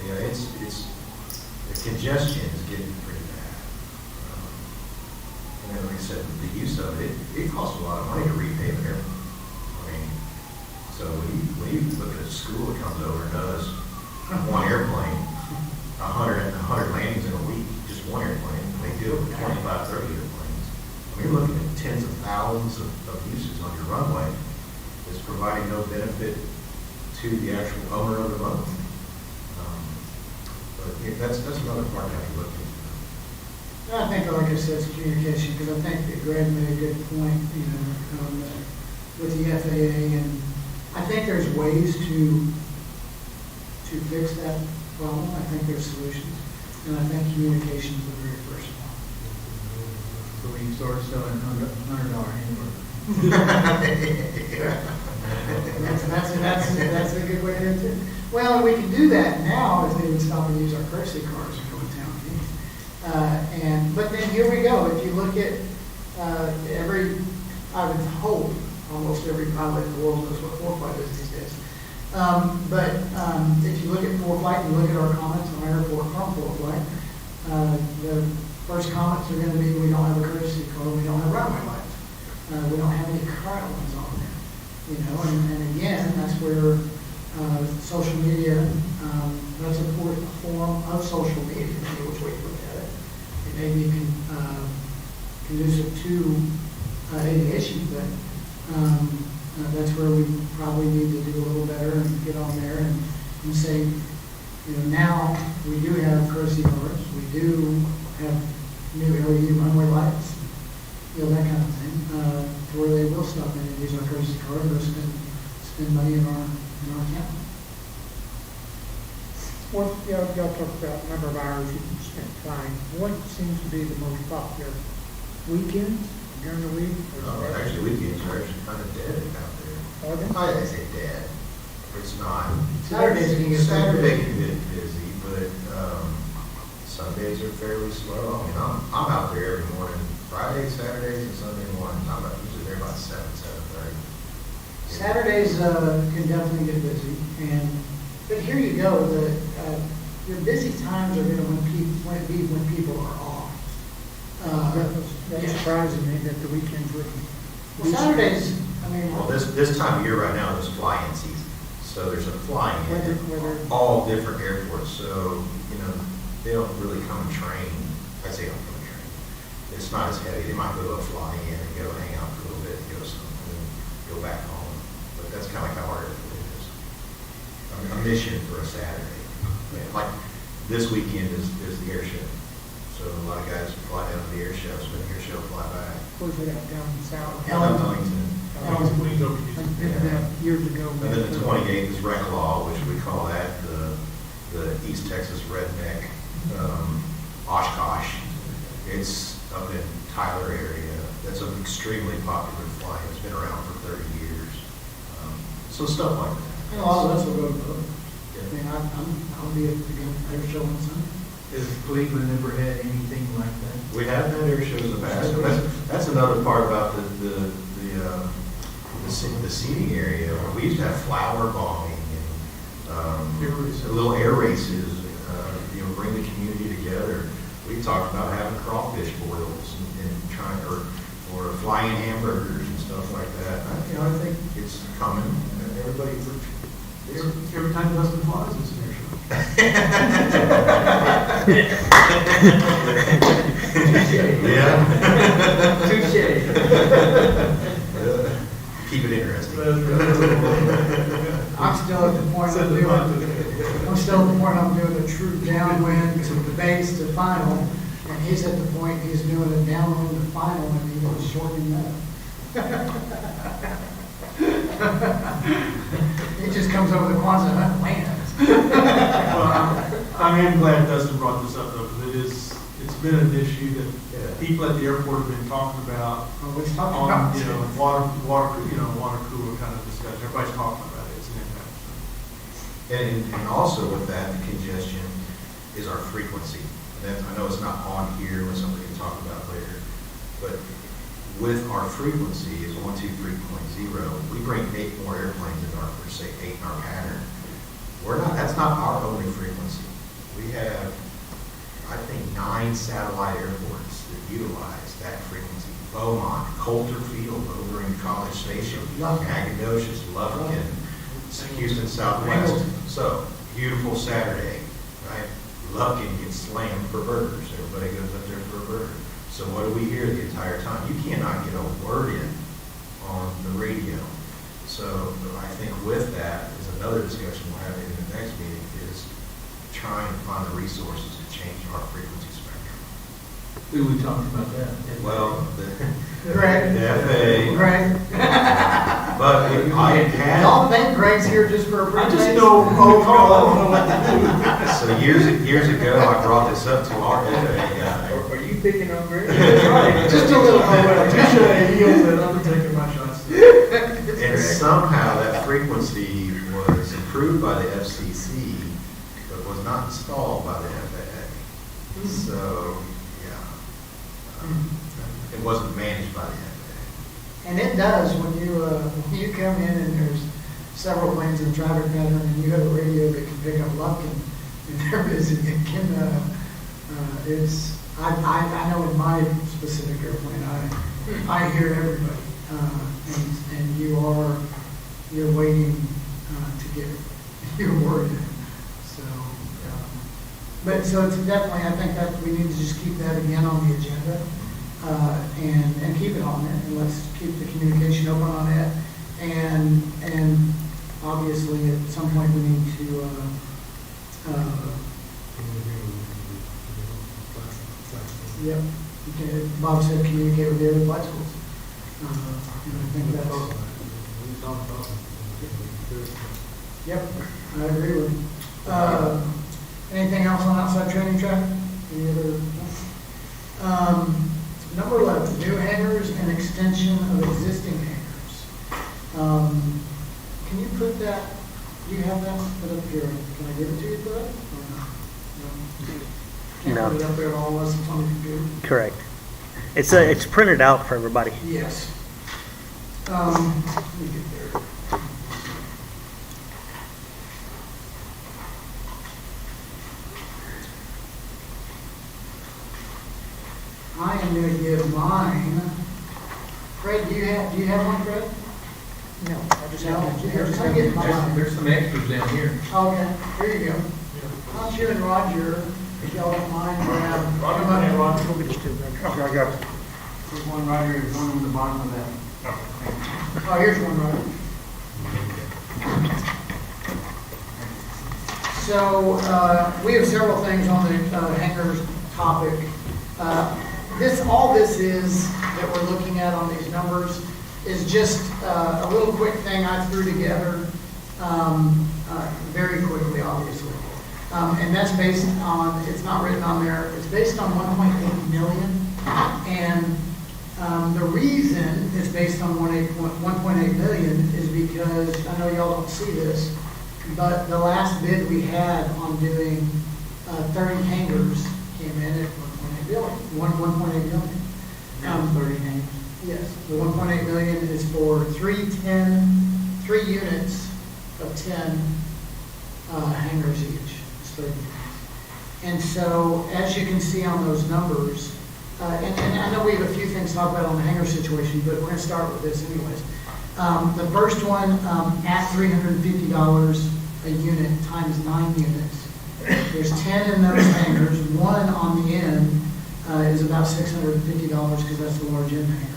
you know, it's the congestion is getting pretty bad. And then, like I said, the use of it costs a lot of money to repay the airport. I mean, so when you look at a school that comes over and does one airplane, 100 landings in a week, just one airplane, and they deal with 25, 30 airplanes. I mean, you're looking at tens of thousands of uses on your runway. It's providing no benefit to the actual owner of the boat. But that's another part that we look into. And I think, like I said, it's communication, because I think that Greg made a good point, you know, with the FAA, and I think there's ways to fix that problem. I think there's solutions, and I think communication is the very first one. So we can start selling $100 hamburgers. That's a good way to do it. Well, we can do that now if they would stop and use our courtesy cars and go to town. But then here we go. If you look at I would hope almost every pilot in the world knows what ForeFlight is these days. But if you look at ForeFlight and you look at our comments on our airport from ForeFlight, the first comments are going to be we don't have a courtesy car, we don't have runway lights, we don't have any current ones on there. You know, and again, that's where social media, that's a form of social media, maybe which way you look at it. It may be conducive to aviation, but that's where we probably need to do a little better and get on there and say, you know, now we do have courtesy cars, we do have new LED runway lights, you know, that kind of thing, to where they will stop in and use our courtesy car and go spend money in our account. What, y'all talk about the number of hours you can spend flying. What seems to be the most popular? Weekends, during the week? Actually, weekends are actually kind of dead out there. Are they? I say dead. It's not. Saturdays can get Saturday can get busy, but Sundays are fairly slow. I mean, I'm out there every morning, Fridays, Saturdays, and Sunday mornings. I'm usually there about 7:30. Saturdays can definitely get busy, but here you go. Your busy times are going to be when people are off. That's surprising me that the weekends wouldn't. Well, Saturdays, I mean. Well, this time of year right now is fly-in season. So there's a flying in Whether- all different airports. So, you know, they don't really come and train. I say don't come and train. it's not as heavy. They might go to a fly in and go hang out for a little bit, go something, and go back home. But that's kind of like how our airport is. A mission for a Saturday. Like this weekend is the air show. So a lot of guys fly down to the air show, spend the air show, fly back. Where's it at, down south? Ellington. I've been to that years ago. And then the 28th is Rec Law, which we call that the East Texas Redneck Oshkosh. It's up in Tyler area. That's an extremely popular flight. It's been around for 30 years. So stuff like that. And a lot of us will go to both. I mean, I'll be at the air show on Sunday. Has Cleveland ever had anything like that? We have had air shows in the past. That's another part about the seating area. We used to have flower bombing and little air races. Bring the community together. We talked about having crawfish boils and trying or flying hamburgers and stuff like that. I think it's coming. Everybody. Every time Dustin flies, it's an air show. Yeah. Touche. Keep it interesting. I'm still at the point I'm doing a true downwind to the base to final, and he's at the point he's doing a downwind to final, and he was shortening that. He just comes over the Quonset and lands. Well, I am glad Dustin brought this up though, because it's been an issue that people at the airport have been talking about. Well, he's talking On, about water cooler kind of discussion. Everybody's talking about it. It's an impact. And also with that, the congestion is our frequency. And I know it's not on here, with something we can talk about later, but with our frequency is 123.0. We bring 8 more airplanes in our, or say 8 in our pattern. That's not our only frequency. We have, I think, 9 satellite airports that utilize that frequency. Beaumont, Coulter Field over in College Station, Nacogdoches, Lufkin, Houston Southwest. So, beautiful Saturday, right? Lufkin gets slammed for burgers. Everybody goes up there for a burger. So what do we hear the entire time? You cannot get a word in on the radio. So I think with that is another discussion we'll have in the next meeting is trying to find the resources to change our frequency spectrum. We talked about that. Well, Greg. the FAA. Greg. But I had. Y'all think Greg's here just for a brief I just days? know protocol. I don't know what to do. So years ago, I brought this up to our FAA guy. Are you picking on Greg? Just a little bit. He owns it. I'm taking my shots. And somehow that frequency was approved by the FCC, but was not installed by the FAA. So, it wasn't managed by the FAA. And it does when you come in and there's several planes in traffic pattern and you have a radio that can pick up Lufkin and they're busy. It can, I know in my specific airplane, I hear everybody. And you're waiting to get your word in. So, so it's definitely, I think that we need to just keep that again on the agenda. And keep it on it, and let's keep the communication open on it. And obviously, at some point, we need to, yep, okay, Bob said communicate with the other flight schools. And I think that's, yep, I agree with you. Anything else on outside training track? Any other? Number 11, new hangars and extension of existing hangars. Can you put that, do you have that put up here? Can I give it to you, Bud? Or no? Can't No. put it up there at all unless it's on the computer? Correct. It's printed out for everybody. Yes. Let me get there. I am going to give mine. Fred, do you have one, Fred? No, I just have. Here, I get mine. There's some extras down here. Okay, here you go. Why don't you and Roger If y'all don't mind, grab, come Roger, up. yeah, Roger. We'll get you two. Okay, I got you. There's one right here, there's one on the bottom of that. Oh, here's one, right? So, we have several things on the hangars topic. All this is, that we're looking at on these numbers, is just a little quick thing I threw together, very quickly, obviously. And that's based on, it's not written on there, it's based on 1.8 million. And the reason it's based on 1.8 million is because, I know y'all don't see this, but the last bid we had on doing 30 hangars came in at 1.8 billion, 1.8 million. 30 names. Yes, the 1.8 million is for three units of 10 hangars each. It's 30 units. And so, as you can see on those numbers, and I know we have a few things to talk about on the hangar situation, but we're going to start with this anyways. The first one, at $350 a unit times 9 units. There's 10 in those hangars. One on the end is about $650 because that's the large end hanger.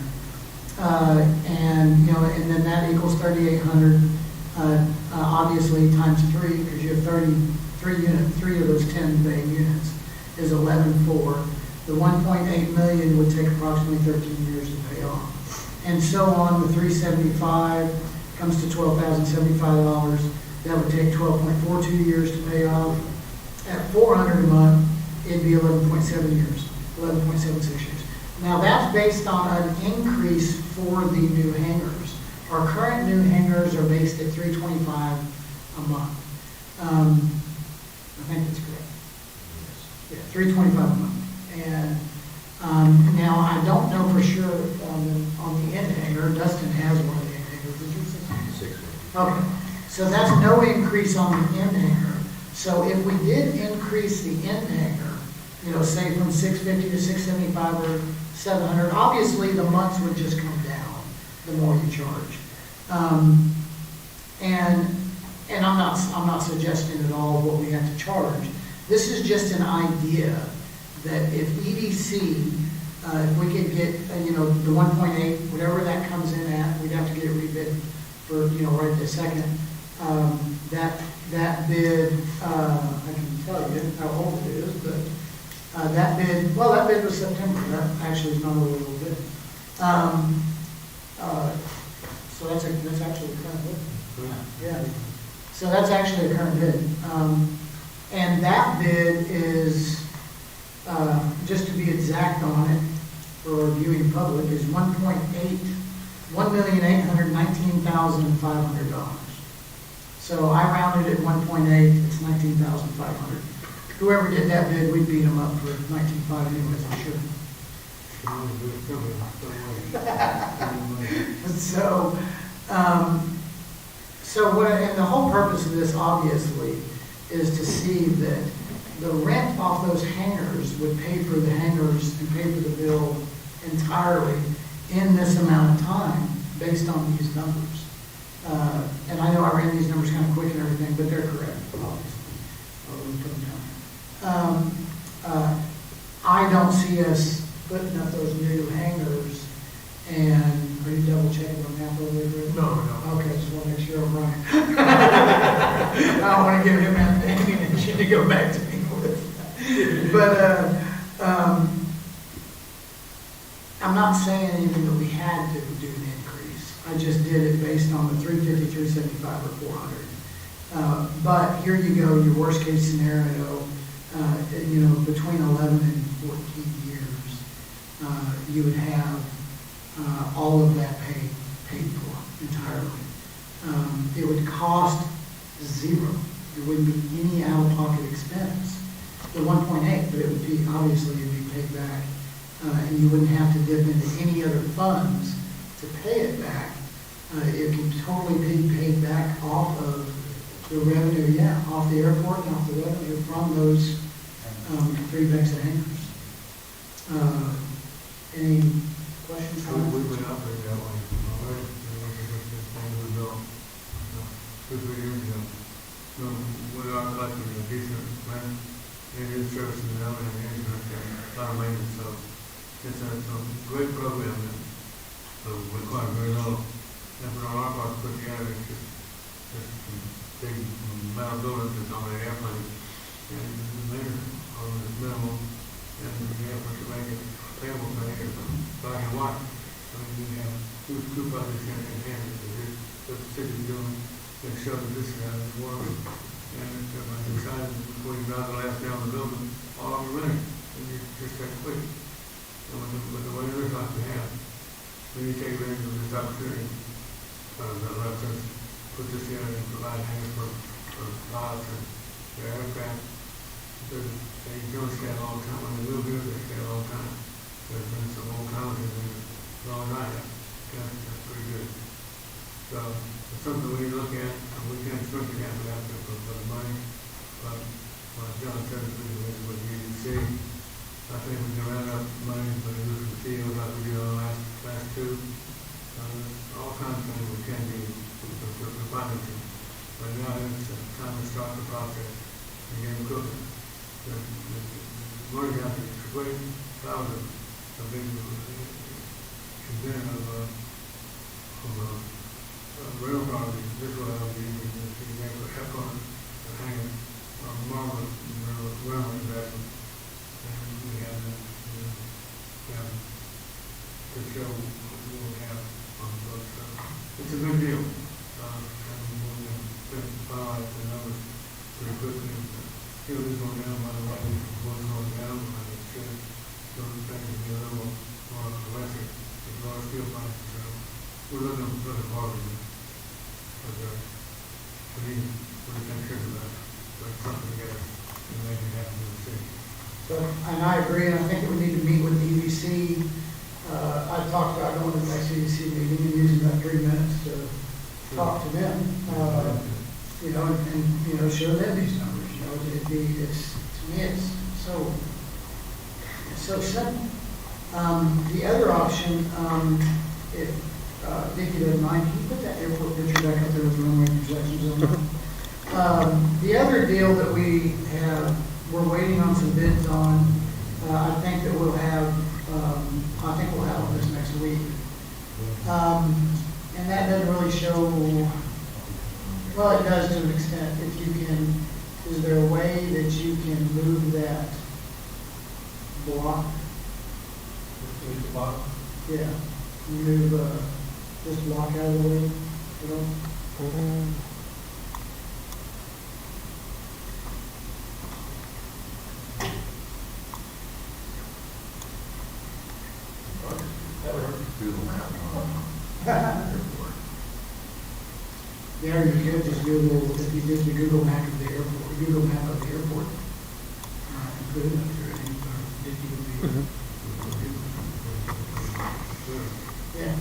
And then that equals 3,800, obviously times 3, because you have 3 of those 10 bay units is 11.4. The 1.8 million would take approximately 13 years to pay off. And so on, the 375 comes to $12,075. That would take 12.42 years to pay off. At $400 a month, it'd be 11.7 years, 11.76 years. Now that's based on an increase for the new hangars. Our current new hangars are based at $325 a month. I think that's correct. Yeah, $325 a month. And now I don't know for sure on the end hanger. Dustin has one of the end hangers. Did you say? 650. Okay, so that's no increase on the end hanger. So if we did increase the end hanger, say from 650 to 675 or 700, obviously the months would just come down the more you charge. And I'm not suggesting at all what we have to charge. This is just an idea that if EDC, if we could get, the 1.8, whatever that comes in at, we'd have to get it rebid for, right this second. That bid, I can tell you how old it is, but that bid was September. That actually is not a little bid. So that's actually a current bid. Yeah. So that's actually a current bid. And that bid is, just to be exact on it, for our viewing public, is $1,819,500. So I rounded it 1.8, it's 19,500. Whoever did that bid, we beat them up for 19.5 anyways, I'm sure. And the whole purpose of this, obviously, is to see that the rent off those hangars would pay for the hangars and pay for the bill entirely in this amount of time based on these numbers. And I know I ran these numbers kind of quick and everything, but they're correct, obviously. Let me put them down. I don't see us putting up those new hangars. And are you double checking on that a little bit? No. Okay, just want to make sure I'm right. I don't want to give him ammunition to go back to me with. But I'm not saying even that we had to do an increase. I just did it based on the 350, 375, or 400. But here you go, your worst case scenario, between 11 and 14 years, you would have all of that paid for entirely. It would cost zero. There wouldn't be any out-of-pocket expense. The 1.8, but it would be, obviously, it'd be paid back. And you wouldn't have to dip into any other funds to pay it back. It can totally be paid back off of the revenue, off the airport and off the revenue from those 3 banks of hangars. Any questions? We went out there that way, already, this thing was built, 2-3 years ago. So, we are collecting a decent rent, youth services and other management, and a lot of maintenance, so it's a great program that requires very little effort on our part to put together. It's just some big metal buildings that's on the airplane, and the maintenance on is minimal, and the effort to make it payable thing is black and white. I mean, we have two projects in hand, that the city's doing, and show that this is how it works. And everybody's excited before you drive the last day on the building, all over winter, and you just that quick. And with the weather like we have, when you take advantage of this opportunity, that lets us put this together and provide hands for pilots and their aircraft. They don't stay a long time. When they move here, they stay a long time. There's been some old colleges in long night. That's pretty good. So it's something we need to look at, and we can't switch it out without for the money. But John said it's with the EDC. I think we can round up money for the use of the field like we did on the last two. All kinds of things we can do for financing. But now it's time to start the process and get them cooking. The money out there is great, proud of a big convention of rail property. This is what I was using as an example of Epcot and hanging marvelous rail investment. And we have to show what we have on both sides. It's a good deal. And we're going to finalize the numbers pretty quickly. Still is going down, by the way, what's going down, and it should, those things will be a little more lesser as far as steel prices. So we're looking forward to it. But we need to think sure about it. Put something together and make it happen in the city. So, and I agree, and I think that we need to meet with the EDC. I talked about going to the next EDC meeting and using that 3 minutes to talk to them, you know, and show them these numbers. You know, to me, it's so simple. The other option, if Vicki doesn't mind, can you put that airport picture back up there with runway projections on? The other deal that we're waiting on some bids on. I think we'll have this next week. And that doesn't really show, well, it does to an extent. If you can, is there a way that you can move that block? Move the bottom. Yeah, move this block out of the way, you know? Google Map. Yeah, you could just Google, if you did the Google map of the airport, Google map of the airport. And put it up there, and if you would be. Yeah.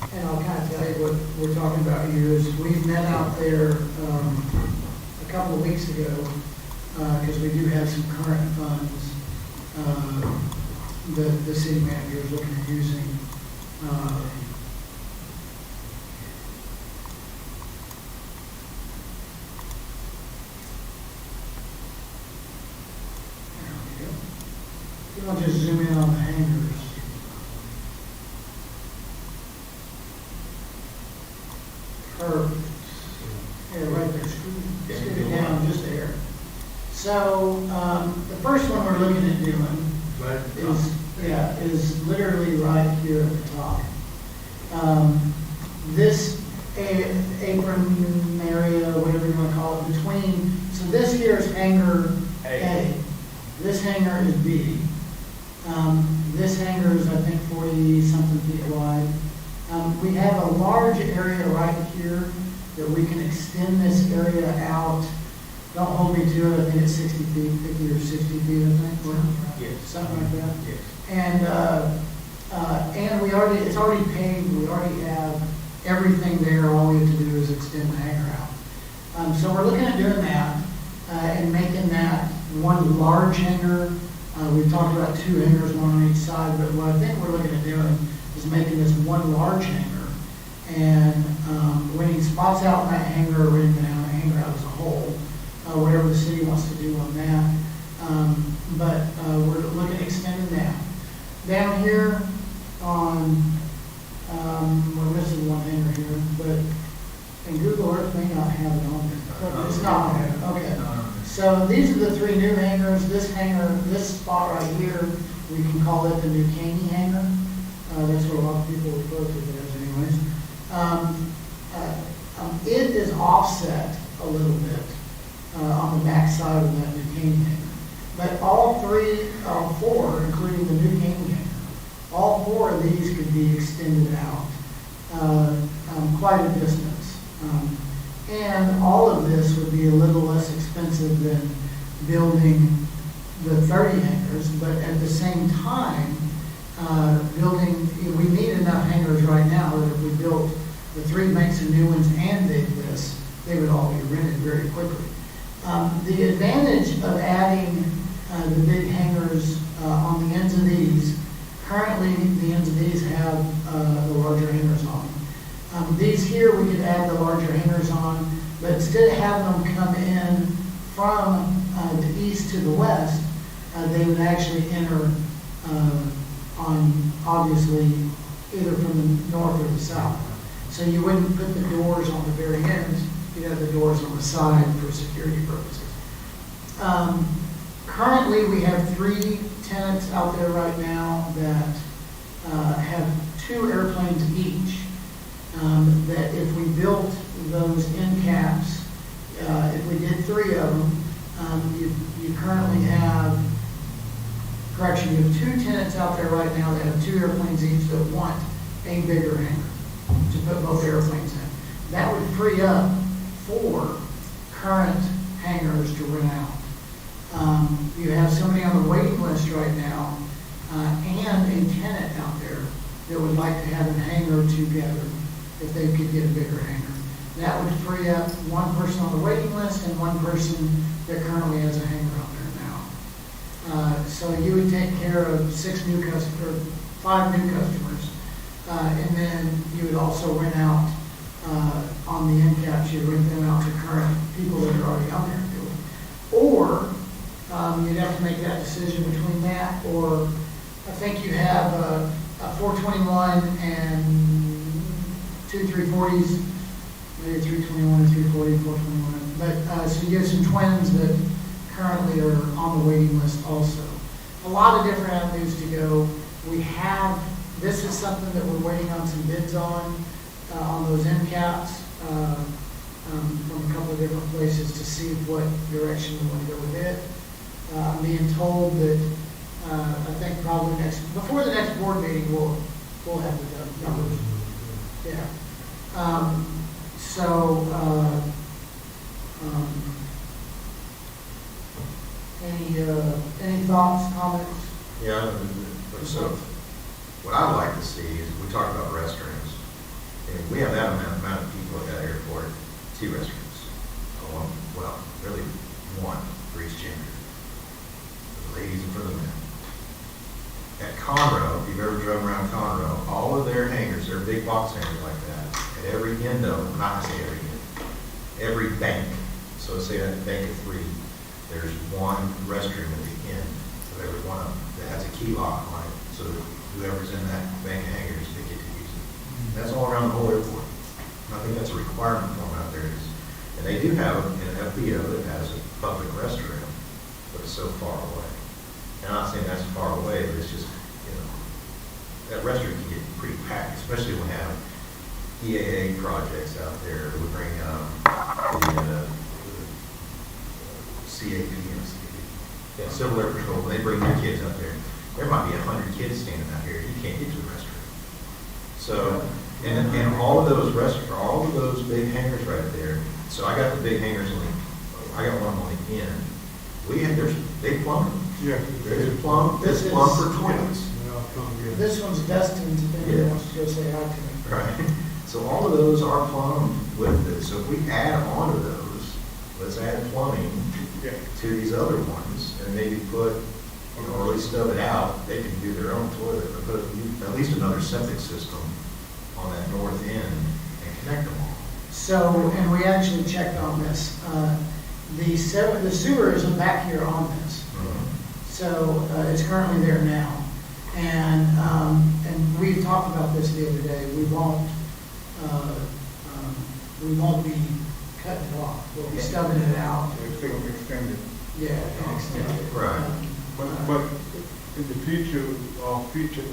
And I'll kind of tell you what we're talking about here is we've met out there a couple of weeks ago because we do have some current funds the city manager is looking at using. I'll just zoom in on the hangars. Perfect. Yeah, right there. Scoot it down just there. So the first one we're looking at doing is literally right here at the top. This apron area, whatever you want to call it, between. So this here is hangar A. This hangar is B. This hangar is, I think, 40-something feet wide. We have a large area right here that we can extend this area out. Don't hold me to it. I think it's 60 feet, 50 or 60 feet, I think. Yes. Something like that. Yes. And it's already paved. We already have everything there. All we have to do is extend the hangar out. So we're looking at doing that and making that one large hangar. We've talked about 2 hangars, one on each side, but what I think we're looking at doing is making this one large hangar and renting spots out in that hangar, renting out hangar out as a whole, whatever the city wants to do on that. But we're looking at extending that. Down here on, we're missing one hangar here, but, and Google Earth may not have it on there. It's not on there, okay. So these are the three new hangars. This hangar, this spot right here, we can call it the New Caney hangar. That's what a lot of people refer to it as anyways. It is offset a little bit on the back side of that New Caney hangar. But all four, including the New Caney hangar, all four of these could be extended out quite a distance. And all of this would be a little less expensive than building the 30 hangars, but at the same time, we need enough hangars right now that if we built the 3 banks of new ones and did this, they would all be rented very quickly. The advantage of adding the big hangars on the ends of these, currently the ends of these have the larger hangars on them. These here we could add the larger hangars on, but instead of having them come in from the east to the west, they would actually enter on, obviously, either from the north or the south. So you wouldn't put the doors on the very ends, you'd have the doors on the side for security purposes. Currently, we have 3 tenants out there right now that have 2 airplanes each. That if we built those end caps, if we did 3 of them, you currently have, correction, you have 2 tenants out there right now that have 2 airplanes each that want a bigger hangar to put both airplanes in. That would free up 4 current hangars to rent out. You have somebody on the waiting list right now, and a tenant out there that would like to have a hangar together if they could get a bigger hangar. That would free up 1 person on the waiting list and 1 person that currently has a hangar out there now. So you would take care of 5 new customers, and then you would also rent out on the end caps. You'd rent them out to current people that are already out there doing it. Or you'd have to make that decision between that, or I think you have a 421 and 2 340s, maybe 321 and 340, 421. But so you have some twins that currently are on the waiting list also. A lot of different avenues to go. This is something that we're waiting on some bids on those end caps from a couple of different places to see what direction we want to go with it. I'm being told that I think probably before the next board meeting, we'll have the numbers. Yeah. Any thoughts, comments? Yeah, so what I'd like to see is, we talk about restrooms, and we have that amount of people at that airport, 2 restrooms. Well, really 1 for each gender, for the ladies and for the men. At Conroe, if you've ever driven around Conroe, all of their hangars, their big box hangars like that, at every end of them, not to say every end, every bank, so say that bank of 3, there's 1 restroom at the end of every one of them that has a key lock on it, so that whoever's in that bank of hangars, they get to use it. That's all around the whole airport. And I think that's a requirement for them out there. And they do have an FBO that has a public restroom, but it's so far away. And I'm not saying that's far away, but it's just, that restroom can get pretty packed, especially when we have EAA projects out there. We bring the CAP, Civil Air Patrol, when they bring their kids out there, there might be 100 kids standing out here. You can't get to the restroom. So, and all of those all of those big hangars right there. So I got the big hangars I got one on the end. There's big plumbing. Yeah. There's plumb for twins. This one's Dustin, if anyone wants to go say hi to me. Right. So all of those are plumbed with it. So if we add on to those, let's add plumbing to these other ones, and maybe put, or at least stub it out. They can do their own toilet, but put at least another septic system on that north end and connect them all. So, and we actually checked on this. The sewer isn't back here on this. So it's currently there now. And we talked about this the other day. We won't be cutting it off. We'll be stubbing it out. It's still extended. Yeah, and extend it. Right. But in the future observation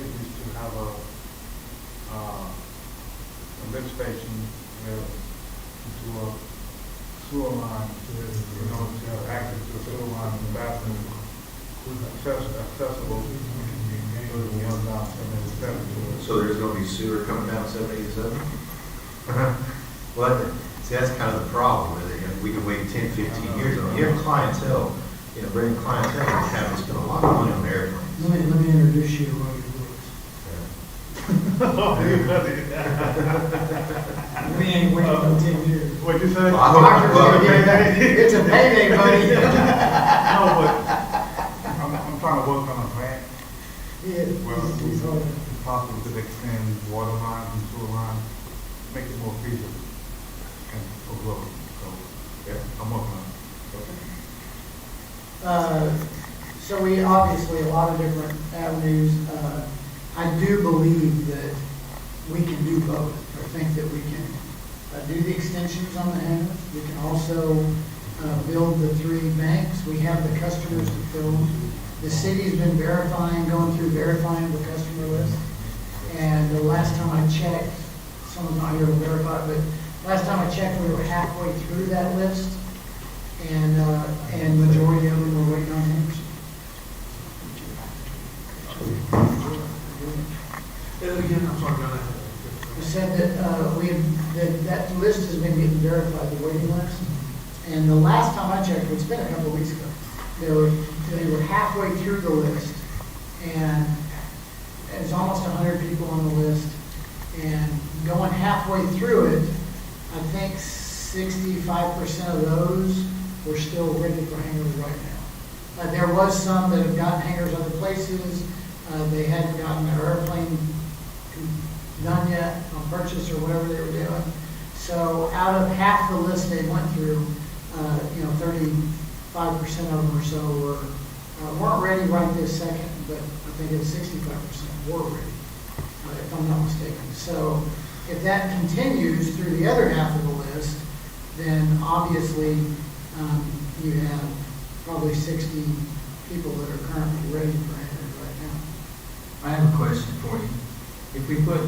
is to have a lift station to a sewer line, to have access to a sewer line in the bathroom, accessible. So there's gonna be sewer coming down 77? Well, see, that's kind of the problem with it. You know, we can wait 10, 15 years. If you have clientele, bringing clientele, you have to spend a lot of money on airplanes. Let me introduce you to Roger Brooks. We ain't waiting for 10 years. What'd you say? Well, I hope- It's a payday, buddy. No, but I'm trying to work on a grant. Yeah, Well, he's hard. it's possible to extend water lines and sewer lines, make it more feasible and for growth. So, yeah, I'm working on it. So we obviously a lot of different avenues. I do believe that we can do both. I think that we can do the extensions on the hangars. We can also build the 3 banks. We have the customers to fill them. The city's been verifying the customer list. And the last time I checked, someone's not here to verify, but last time I checked, we were halfway through that list. And majority of them were waiting on hangars. I'm sorry, go ahead. We said that that list has been getting verified, the waiting list. And the last time I checked, it's been a couple of weeks ago, they were halfway through the list. And it's almost 100 people on the list. And going halfway through it, I think 65% of those were still ready for hangars right now. There was some that have gotten hangars other places. They hadn't gotten their airplane done yet on purchase or whatever they were doing. So out of half the list they went through, 35% of them or so weren't ready right this second, but I think it's 65% were ready, if I'm not mistaken. So if that continues through the other half of the list, then obviously you have probably 60 people that are currently ready for hangars right now. I have a question for you. If we put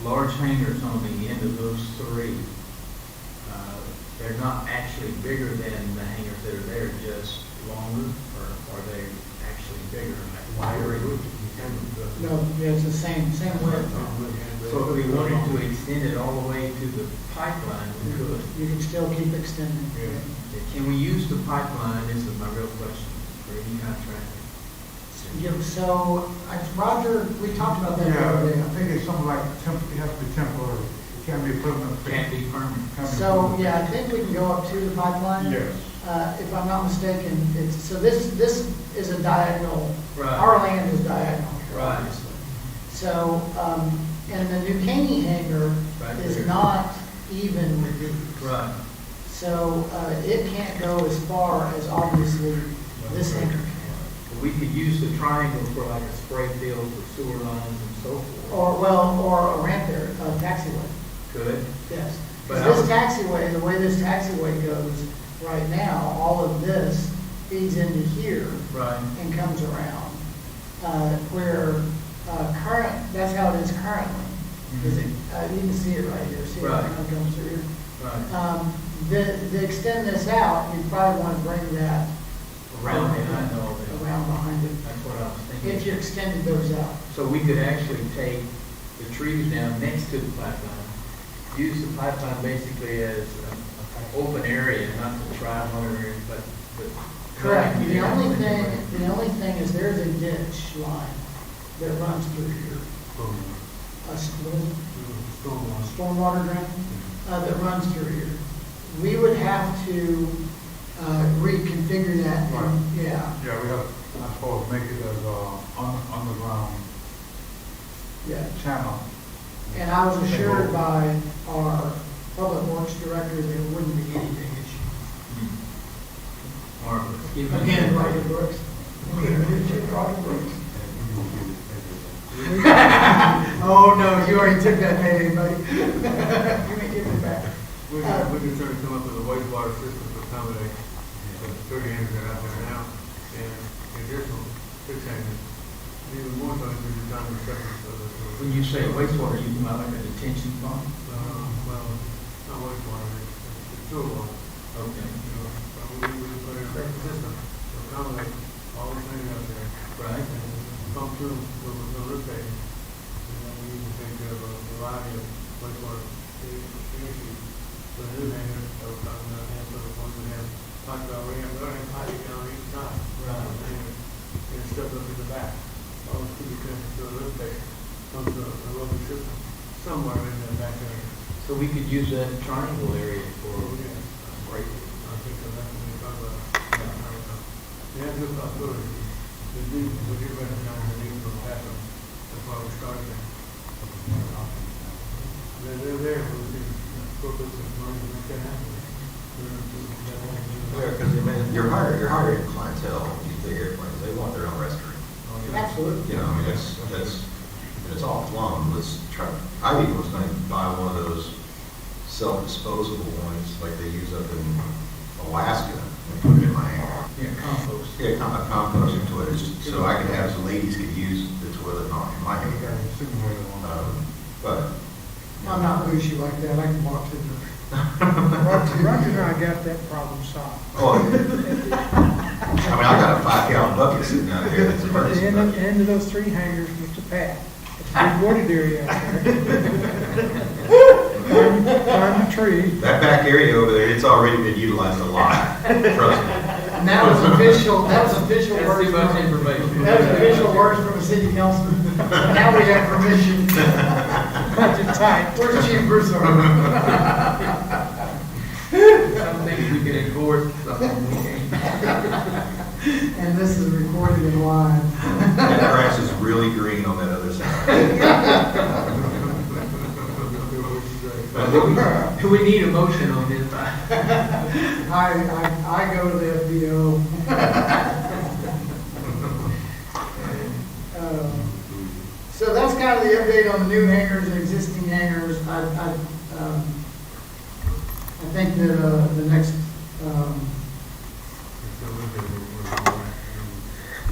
large hangars on the end of those 3, they're not actually bigger than the hangars that are there, just longer, or are they actually bigger, like wider? No, yeah, it's the same width. So if we wanted to extend it all the way to the pipeline, we could. You can still keep extending. Can we use the pipeline, this is my real question, for any kind of traffic? Yeah, so, Roger, we talked about that the Yeah, other day. I think it's something like, it has to be temporary. It can't be permanent. Can't be permanent. Can't be So, permanent. yeah, I think we can go up to the pipeline. Yes. If I'm not mistaken, this is a diagonal. Right. Our land is diagonal here, Right. obviously. So, and the New Caney hangar Right is there. not even with these. Right. So, it can't go as far as obviously this hangar can. We could use the triangle for like a spray field for sewer lines and so forth. Or a ramp there, a taxiway. Could. Yes. But This taxiway, the way this taxiway goes right now, all of this feeds into here Right. and comes around. Where that's how it is currently. Is it, you can see it right here, see it Right. kind of comes through here. Right. To extend this out, you probably want to bring that Around behind all that. around behind it, That's what I was thinking. if you extended those out. So we could actually take the trees down next to the pipeline, use the pipeline basically as an open area, not the tri-hunter area, but. Correct. The only thing is there's a ditch line that runs through here. Stormwater drain that runs through here. We would have to reconfigure that. Right. Yeah. Yeah, we have, I suppose, make it as Yeah. channel. And I was assured by our public works director, there wouldn't be any big issue. Marvelous. Again, Roger Brooks. Roger Brooks. Oh, no, you already took that payday, buddy. You ain't giving it back. We're just trying to come up with a wastewater system to accommodate the 30 hangers that are out there now, and additional 6 hangers. Even more so, we're just trying to restrict it so that. When you say wastewater, you mean like a detention pond? Well, not wastewater, it's sewer water. Okay. We put in a system to accommodate all the things out there. Right. And pump through with no lift station. And then we usually take care of a variety of wastewater issues. So the new hangers, that we're talking about, and so the ones we have talked about, we have piping down each side. Right. And stuff up in the back. All the people can to a lift station, comes to a local system, somewhere in that back area. So we could use that triangle area for, Great. I think that's what we talk about. Yeah, good possibility. We do, we do recognize the need for backup. That's why we started there. They're there, but we can focus on money to make that happen. Yeah, because you're hiring clientele, these big airplanes, they want their own restroom. Absolutely. You know, I mean, it's all plumb, let's try, I even was gonna buy one of those self-disposable ones, like they use up in Alaska, and put it in my hand. yeah, compost. Yeah, a composting toilet, just so I could have, so ladies could use the toilet, not in my hand. But. I'm not bougie like that, I can walk to the. Roger and I got that problem solved. Oh, I mean, I got a 5-gallon bucket sitting out here that's At emergency the bucket. end of those 3 hangers, Mr. Pat, it's a big wooded area out there. Climb the trees. That back area over there, it's already been utilized a lot, trust me. And that was official That's words too much from, information. that was official words from a city councilman. Now we have permission. Budget tight. Where's Chief Broussard? Some things we can enforce, some we can't. And this is recorded in live. That grass is really green on that other side. Do we need a motion on this? I go to the FBO. So that's kind of the update on the new hangars and existing hangars. I think that the next,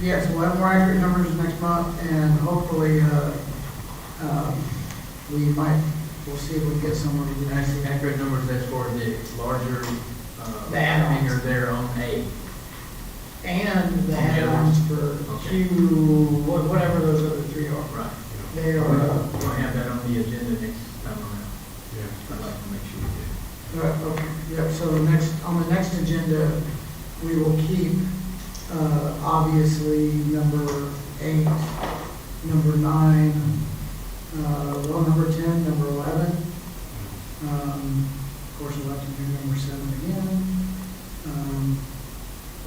yes, we'll have more accurate numbers next month, and hopefully we'll see if we can get somewhere with the Actually, accurate numbers, that's for the larger, The add-ons. hanger there on A. and the add-ons for Okay. Q, whatever those other 3 are. Right. They We'll are, have that on the agenda next time around. Yeah. I'd like to make sure we do. right, okay, yep, so on the next agenda, we will keep, obviously, number 8, number 9, number 10, number 11. Of course, we'll have to do number 7 again.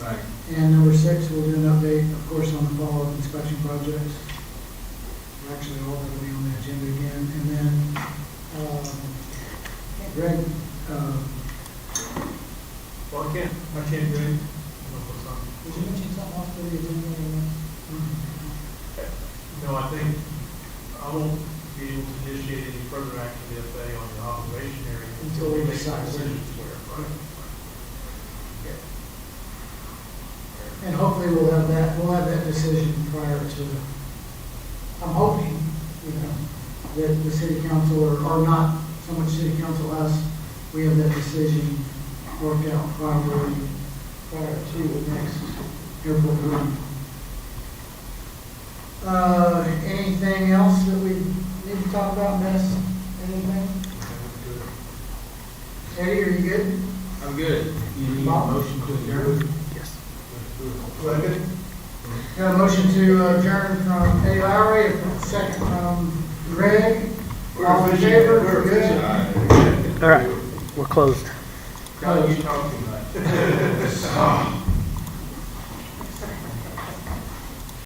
Right. And number 6, we'll do an update, of course, on the follow-up inspection projects. Actually, all that will be on the agenda again. And then, Greg, Well, I can't do it. did you mention something else for the agenda? No, I think I won't be able to initiate any further action with the FAA on the observation area Until we make decide. decisions where, right? And hopefully we'll have that decision prior to, I'm hoping, that the city council, or not so much city council, us, we have that decision worked out prior to the next airport meeting. Anything else that we need to talk about, Dennis? Anything? Eddie, are you good? I'm good. You need a Bob? motion to adjourn? Got a motion to adjourn from Eddie Lowry, a second from Greg. All in favor? We're good. All right, we're closed. Charlie, you talk too much.